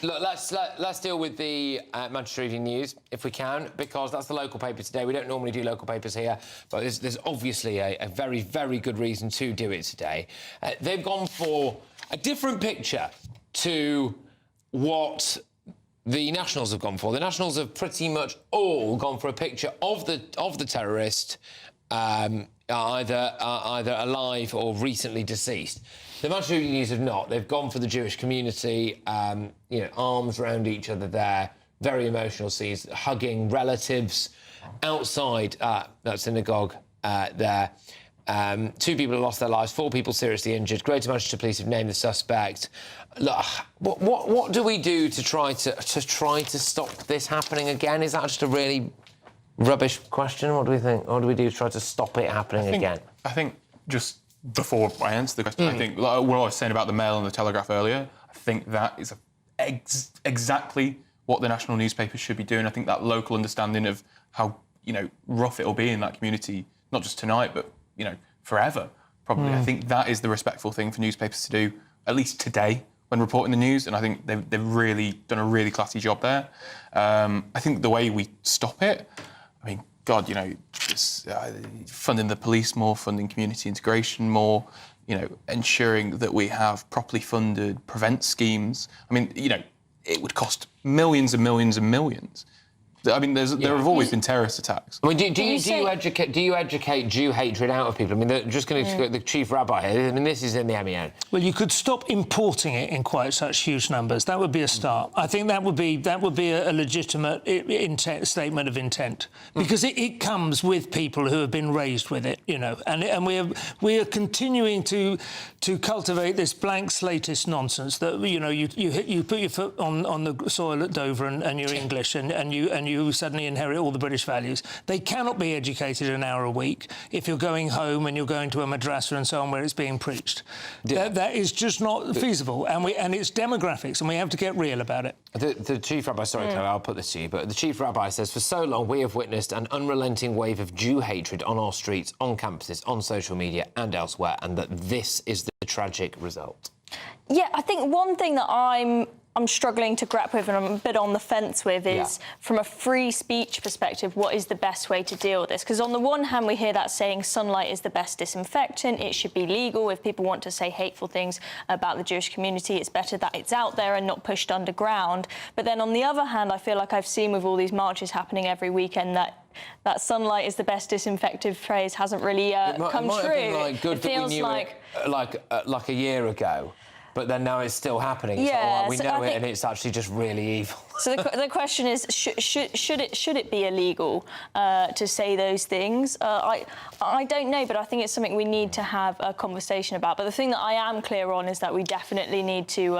Look, let's deal with the Manchester Evening News, if we can, because that's the local paper today. We don't normally do local papers here, but there's obviously a very, very good reason to do it today. They've gone for a different picture to what the Nationals have gone for. The Nationals have pretty much all gone for a picture of the terrorist, either alive or recently deceased. The Manchester Evening News have not. They've gone for the Jewish community, arms around each other there, very emotional scenes, hugging relatives outside that synagogue there. 2 people have lost their lives, 4 people seriously injured. Greater Manchester Police have named the suspect. Look, what do we do to try to stop this happening again? Is that just a really rubbish question? What do we think? What do we do to try to stop it happening again? I think just before I answer the question, I think what I was saying about the Mail and the Telegraph earlier, I think that is exactly what the national newspapers should be doing. I think that local understanding of how rough it'll be in that community, not just tonight, but forever, probably. I think that is the respectful thing for newspapers to do, at least today, when reporting the news, and I think they've really done a really classy job there. I think the way we stop it, I mean, God, just funding the police more, funding community integration more, ensuring that we have properly funded prevent schemes. I mean, it would cost millions and millions and millions. I mean, there have always been terrorist attacks. I mean, do you educate Jew hatred out of people? I mean, they're just going to the chief rabbi here. I mean, this is in the MEN. Well, you could stop importing it in quite such huge numbers. That would be a start. I think that would be a legitimate statement of intent, because it comes with people who have been raised with it, you know, and we are continuing to cultivate this blank slatist nonsense that, you know, you put your foot on the soil at Dover and you're English and you suddenly inherit all the British values. They cannot be educated an hour a week if you're going home and you're going to a madrasa and so on where it's being preached. That is just not feasible, and it's demographics, and we have to get real about it. The chief rabbi, sorry, Claire, I'll put this to you, but the chief rabbi says, for so long we have witnessed an unrelenting wave of Jew hatred on our streets, on campuses, on social media and elsewhere, and that this is the tragic result. Yeah, I think one thing that I'm struggling to grapple with and I'm a bit on the fence with is, from a free speech perspective, what is the best way to deal with this? Because on the one hand, we hear that saying sunlight is the best disinfectant, it should be legal. If people want to say hateful things about the Jewish community, it's better that it's out there and not pushed underground. But then on the other hand, I feel like I've seen with all these marches happening every weekend that sunlight is the best disinfective phrase hasn't really come true. Have been, good it feels like a year ago. But then now it's still happening. Yeah, we know it, and it's actually just really evil. So the question is, should it be illegal to say those things? I don't know, but I think it's something we need to have a conversation about. But the thing that I am clear on is that we definitely need to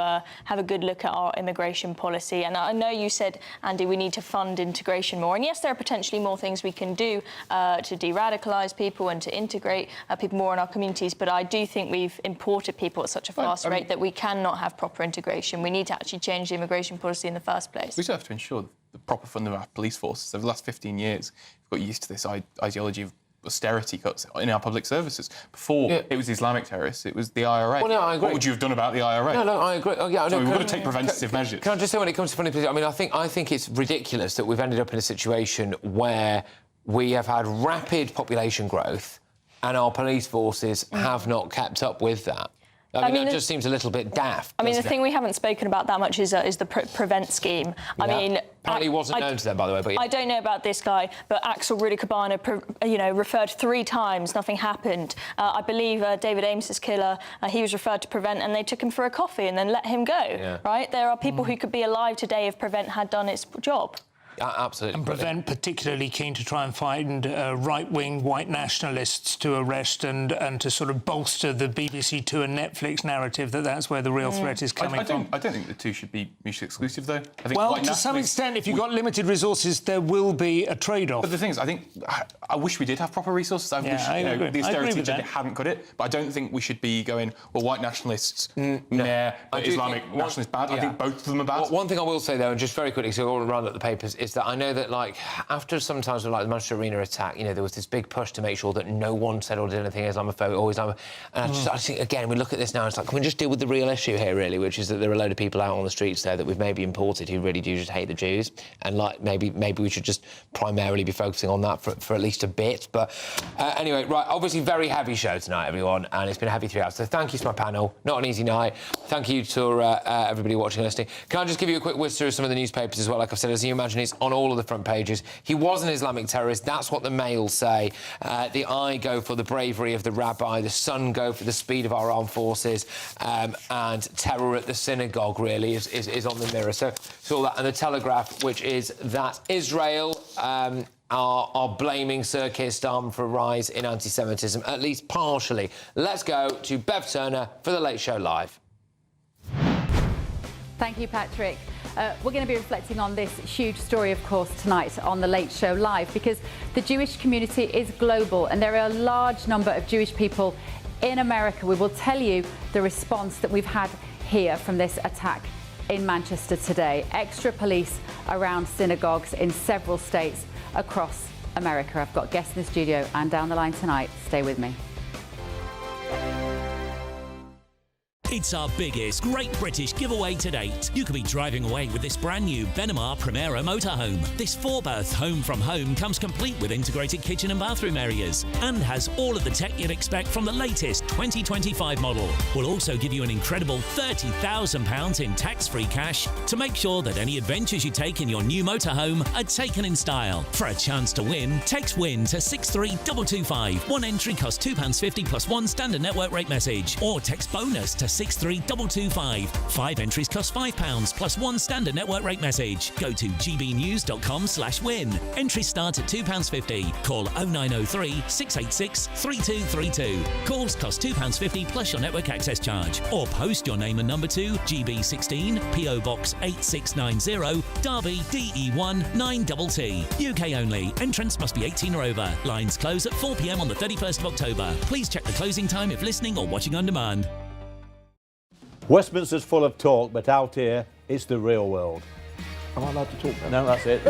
have a good look at our immigration policy. And I know you said, Andy, we need to fund integration more. And yes, there are potentially more things we can do to de-radicalise people and to integrate people more in our communities. But I do think we've imported people at such a fast rate that we cannot have proper integration. We need to actually change the immigration policy in the first place. We still have to ensure the proper funding of our police forces. Over the last 15 years, we've got used to this ideology of austerity cuts in our public services. Before it was Islamic terrorists, it was the IRA. Well, no, I agree. What would you have done about the IRA? No, I agree. Oh, yeah, so we've got to take preventative measures. Can I just say, when it comes to funding police, I mean, I think it's ridiculous that we've ended up in a situation where we have had rapid population growth and our police forces have not kept up with that. I mean, that just seems a little bit daft. I mean, the thing we haven't spoken about that much is the Prevent scheme. Yeah. I mean... Apparently it wasn't known to them, by the way, but... I don't know about this guy, but Axel Rudy-Cabana, referred 3 times, nothing happened. I believe David Amess's killer, he was referred to Prevent and they took him for a coffee and then let him go, right? There are people who could be alive today if Prevent had done its job. Absolutely. And Prevent particularly keen to try and find right-wing white nationalists to arrest and to sort of bolster the BBC Two and Netflix narrative that that's where the real threat is coming from. I don't think the two should be mutually exclusive, though. I think well, to some extent, if you've got limited resources, there will be a trade-off. But the thing is, I wish we did have proper resources. I wish the austerity agenda hadn't got it. But I don't think we should be going, well, white nationalists, Islamic nationalists bad. I think both of them are bad. One thing I will say, though, and just very quickly, so we'll round up the papers, is that I know that, after sometimes with, the Manchester Arena attack, there was this big push to make sure that no one said or did anything Islamophobic or Islamophobic. And I think, again, we look at this now, it's like, can we just deal with the real issue here, really, which is that there are a load of people out on the streets there that we've maybe imported who really do just hate the Jews, and, maybe we should just primarily be focusing on that for at least a bit. But anyway, right, obviously very heavy show tonight, everyone, and it's been a heavy 3 hours. So thank you to my panel. Not an easy night. Thank you to everybody watching and listening. Can I just give you a quick whiz through some of the newspapers as well? Like I've said, as you imagine, it's on all of the front pages. He was an Islamic terrorist. That's what the Mail say. The I go for the bravery of the rabbi. The Sun go for the speed of our armed forces. And terror at the synagogue, really, is on the Mirror. So all that. And the Telegraph, which is that Israel are blaming Sir Keir Starmer for a rise in anti-Semitism, at least partially. Let's go to Bev Turner for The Late Show Live. Thank you, Patrick. We're going to be reflecting on this huge story, of course, tonight on The Late Show Live, because the Jewish community is global and there are a large number of Jewish people in America. We will tell you the response that we've had here from this attack in Manchester today. Extra police around synagogues in several states across America. I've got guests in the studio and down the line tonight. Stay with me. It's our biggest Great British giveaway to date. You could be driving away with this brand new Benamar Primera motorhome. This 4-berth home from home comes complete with integrated kitchen and bathroom areas and has all of the tech you'd expect from the latest 2025 model. We'll also give you an incredible £30,000 in tax-free cash to make sure that any adventures you take in your new motorhome are taken in style. For a chance to win, text WIN to 63225. One entry costs £2.50 plus one standard network rate message, or text BONUS to 63225. 5 entries cost £5 plus one standard network rate message. Go to gbnews.com/win. Entries start at £2.50. Call 0903 686 3232. Calls cost £2.50 plus your network access charge. Or post your name and number to GB16 PO Box 8690 Derby DE1 9TT. UK only. Entrance must be 18 or over. Lines close at 4 p.m. on the 31st of October. Please check the closing time if listening or watching on demand. Westminster's full of talk, but out here, it's the real world. Am I allowed to talk now? No, that's it.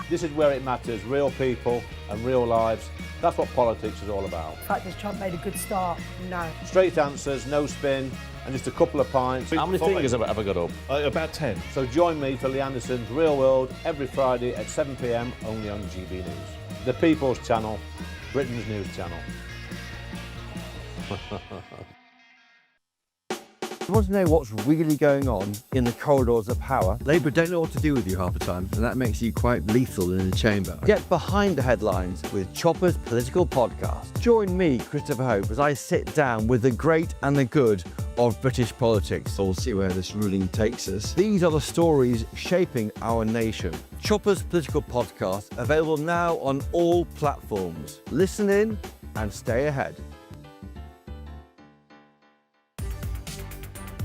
This is where it matters, real people and real lives. That's what politics is all about. The fact is Trump made a good start, no. Straight answers, no spin, and just a couple of pints. How many fingers have I got up? About 10. So join me for Lee Anderson's Real World every Friday at 7 p.m. only on GB News. The People's Channel, Britain's news channel. You want to know what's really going on in the corridors of power? Labour don't know what to do with you half the time, and that makes you quite lethal in the chamber. Get behind the headlines with Chopper's political podcast. Join me, Christopher Hope, as I sit down with the great and the good of British politics. We'll see where this ruling takes us. These are the stories shaping our nation. Chopper's political podcast, available now on all platforms. Listen in and stay ahead.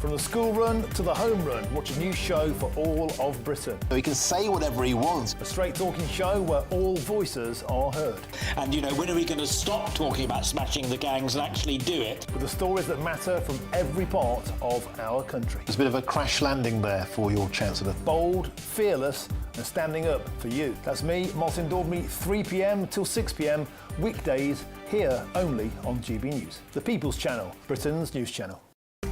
From the school run to the home run, watch a new show for all of Britain. He can say whatever he wants. A straight talking show where all voices are heard. And, you know, when are we going to stop talking about smashing the gangs and actually do it? With the stories that matter from every part of our country. There's a bit of a crash landing there for your Chancellor. Bold, fearless and standing up for you. That's me, Martin Daubney, 3 p.m. till 6 p.m, weekdays, here only on GB News. The People's Channel, Britain's news channel.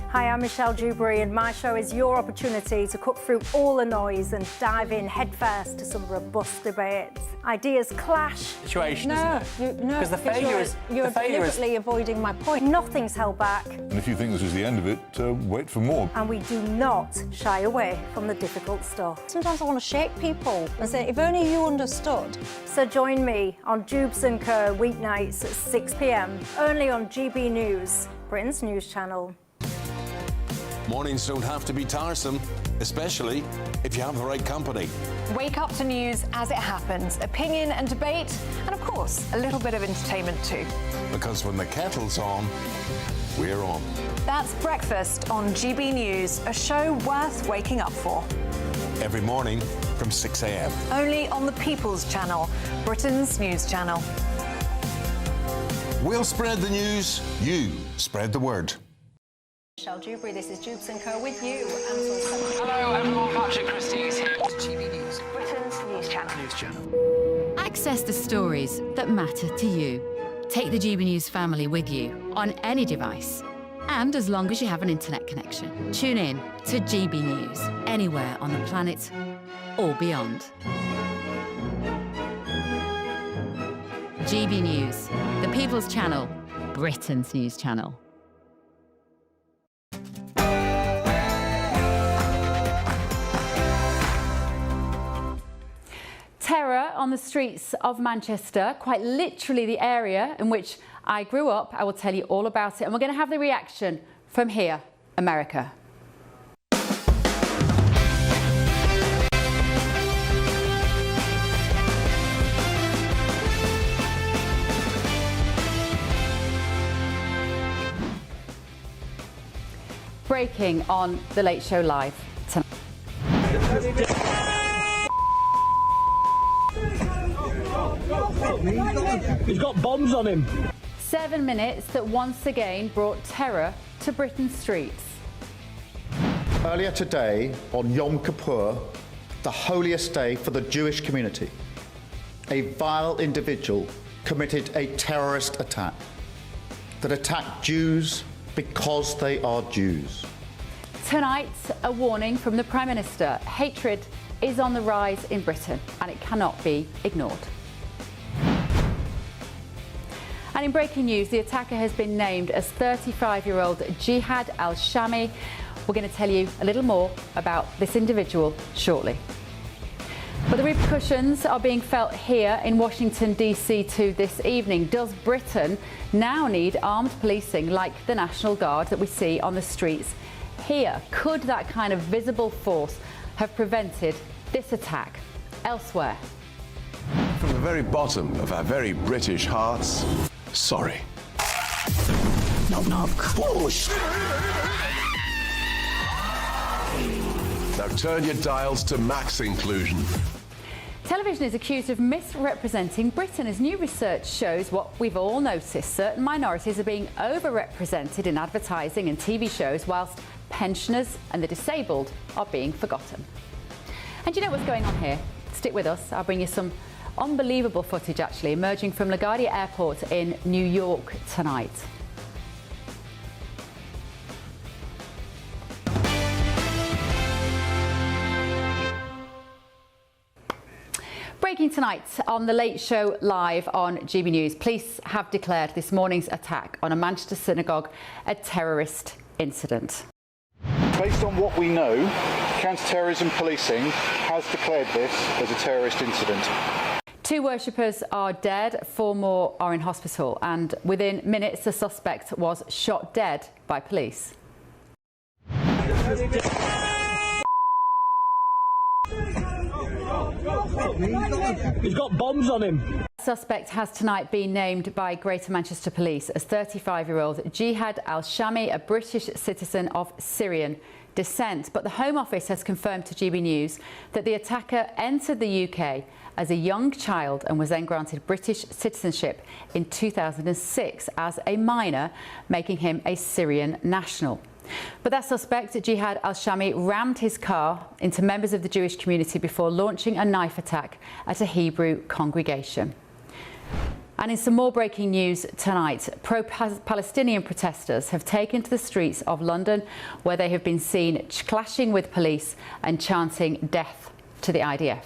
Hi, I'm Michelle Dewberry and my show is your opportunity to cut through all the noise and dive in headfirst to some robust debates. Ideas clash. Situation, isn't it? Because the failure is... You're deliberately avoiding my point. Nothing's held back. And if you think this is the end of it, wait for more. And we do not shy away from the difficult stuff. Sometimes I want to shake people and say, if only you understood. So join me on Jubes and Kerr weeknights at 6 p.m, only on GB News, Britain's news channel. Mornings don't have to be tiresome, especially if you have the right company. Wake up to news as it happens, opinion and debate, and of course, a little bit of entertainment too. Because when the kettle's on, we're on. That's Breakfast on GB News, a show worth waking up for. Every morning from 6 a.m. Only on the People's Channel, Britain's news channel. We'll spread the news, you spread the word. Michelle Dewberry, this is Jubes and Co with you. Hello everyone, Patrick Christys here. GB News, Britain's news channel. Access the stories that matter to you. Take the GB News family with you on any device. And as long as you have an internet connection. Tune in to GB News, anywhere on the planet or beyond. GB News, the People's Channel, Britain's news channel. Terror on the streets of Manchester, quite literally the area in which I grew up. I will tell you all about it. And we're going to have the reaction from here, America. Breaking on The Late Show Live tonight. He's got bombs on him. 7 minutes that once again brought terror to Britain's streets. Earlier today, on Yom Kippur, the holiest day for the Jewish community, a vile individual committed a terrorist attack that attacked Jews, because they are Jews. Tonight, a warning from the Prime Minister. Hatred is on the rise in Britain and it cannot be ignored. And in breaking news, the attacker has been named as 35-year-old Jihad al-Shami. We're going to tell you a little more about this individual shortly. But the repercussions are being felt here in Washington, D.C. too this evening. Does Britain now need armed policing like the National Guard that we see on the streets here? Could that kind of visible force have prevented this attack elsewhere? From the very bottom of our very British hearts, sorry. Knock, knock. Push. Now turn your dials to max inclusion. Television is accused of misrepresenting Britain as new research shows what we've all noticed. Certain minorities are being overrepresented in advertising and TV shows, whilst pensioners and the disabled are being forgotten. And you know what's going on here? Stick with us. I'll bring you some unbelievable footage, actually, emerging from LaGuardia Airport in New York tonight. Breaking tonight on The Late Show live on GB News. Police have declared this morning's attack on a Manchester synagogue a terrorist incident. Based on what we know, counter-terrorism policing has declared this as a terrorist incident. 2 worshippers are dead, 4 more are in hospital, and within minutes the suspect was shot dead by police. He's got bombs on him. Suspect has tonight been named by Greater Manchester Police as 35-year-old Jihad al-Shami, a British citizen of Syrian descent. But the Home Office has confirmed to GB News that the attacker entered the UK as a young child and was then granted British citizenship in 2006 as a minor, making him a Syrian national. But that suspect, Jihad al-Shami, rammed his car into members of the Jewish community before launching a knife attack at a Hebrew congregation. And in some more breaking news tonight, pro-Palestinian protesters have taken to the streets of London, where they have been seen clashing with police and chanting death to the IDF.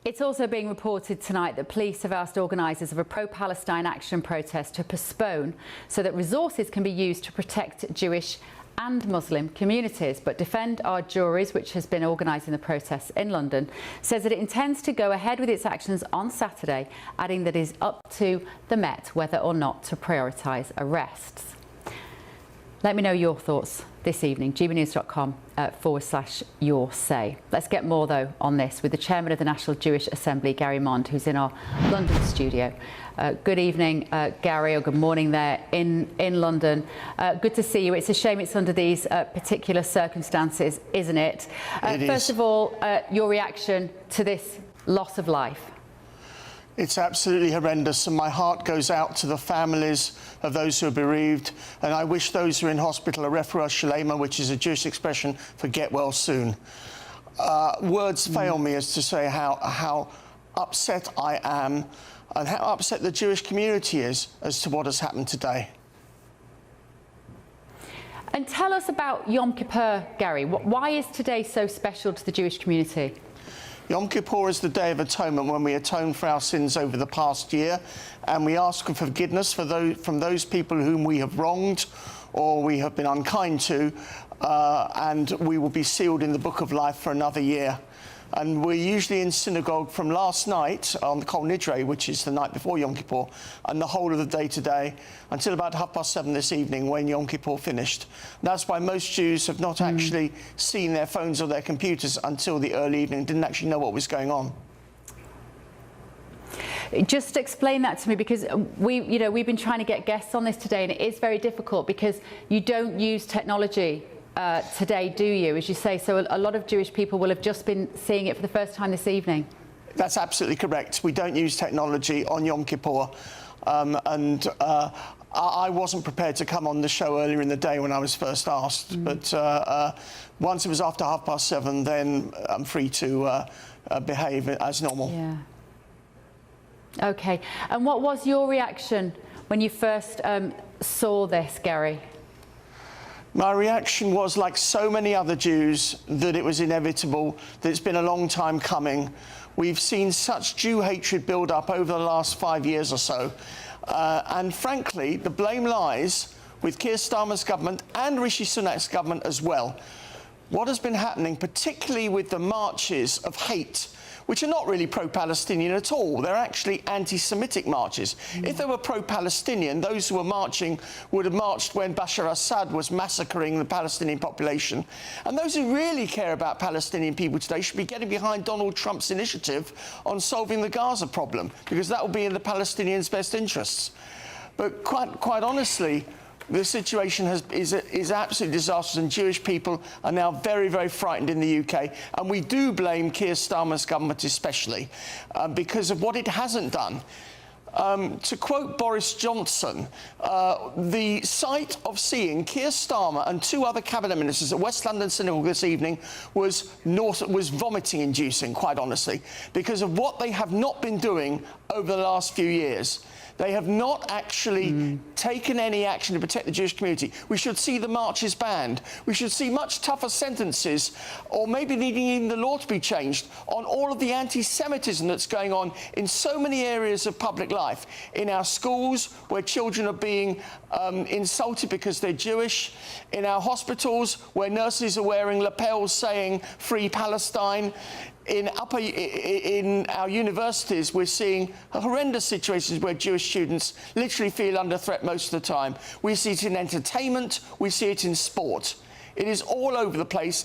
It's also being reported tonight that police have asked organisers of a pro-Palestine action protest to postpone so that resources can be used to protect Jewish and Muslim communities. But Defend Our Juries, which has been organising the protests in London, says that it intends to go ahead with its actions on Saturday, adding that it is up to the Met whether or not to prioritise arrests. Let me know your thoughts this evening, gbnews.com/your say. Let's get more, though, on this with the chairman of the National Jewish Assembly, Gary Mond, who's in our London studio. Good evening, Gary, or good morning there in London. Good to see you. It's a shame it's under these particular circumstances, isn't it? First of all, your reaction to this loss of life. It's absolutely horrendous, and my heart goes out to the families of those who are bereaved, and I wish those who are in hospital a refuah shalema, which is a Jewish expression for get well soon. Words fail me as to say how upset I am and how upset the Jewish community is as to what has happened today. And tell us about Yom Kippur, Gary. Why is today so special to the Jewish community? Yom Kippur is the Day of Atonement, when we atone for our sins over the past year, and we ask for forgiveness from those people whom we have wronged or we have been unkind to, and we will be sealed in the Book of Life for another year. And we're usually in synagogue from last night on the Kol Nidre, which is the night before Yom Kippur, and the whole of the day today, until about 7:30 this evening when Yom Kippur finished. That's why most Jews have not actually seen their phones or their computers until the early evening, didn't actually know what was going on. Just explain that to me, because we've been trying to get guests on this today, and it is very difficult because you don't use technology today, do you, as you say? So a lot of Jewish people will have just been seeing it for the first time this evening. That's absolutely correct. We don't use technology on Yom Kippur. I wasn't prepared to come on the show earlier in the day when I was first asked, but once it was after 7:30, then I'm free to behave as normal. Yeah. OK. And what was your reaction when you first saw this, Gary? My reaction was, like so many other Jews, that it was inevitable, that it's been a long time coming. We've seen such Jew hatred build up over the last 5 years or so. And frankly, the blame lies with Keir Starmer's government and Rishi Sunak's government as well. What has been happening, particularly with the marches of hate, which are not really pro-Palestinian at all. They're actually anti-Semitic marches. If they were pro-Palestinian, those who were marching would have marched when Bashar Assad was massacring the Palestinian population. And those who really care about Palestinian people today should be getting behind Donald Trump's initiative on solving the Gaza problem, because that will be in the Palestinians' best interests. But quite honestly, the situation is absolutely disastrous, and Jewish people are now very, very frightened in the UK. And we do blame Keir Starmer's government especially because of what it hasn't done. To quote Boris Johnson, the sight of seeing Keir Starmer and 2 other cabinet ministers at West London Synagogue this evening was vomiting-inducing, quite honestly, because of what they have not been doing over the last few years. They have not actually taken any action to protect the Jewish community. We should see the marches banned. We should see much tougher sentences, or maybe needing even the law to be changed, on all of the anti-Semitism that's going on in so many areas of public life. In our schools, where children are being insulted because they're Jewish. In our hospitals, where nurses are wearing lapels saying "Free Palestine." In our universities, we're seeing horrendous situations where Jewish students literally feel under threat most of the time. We see it in entertainment, we see it in sport. It is all over the place.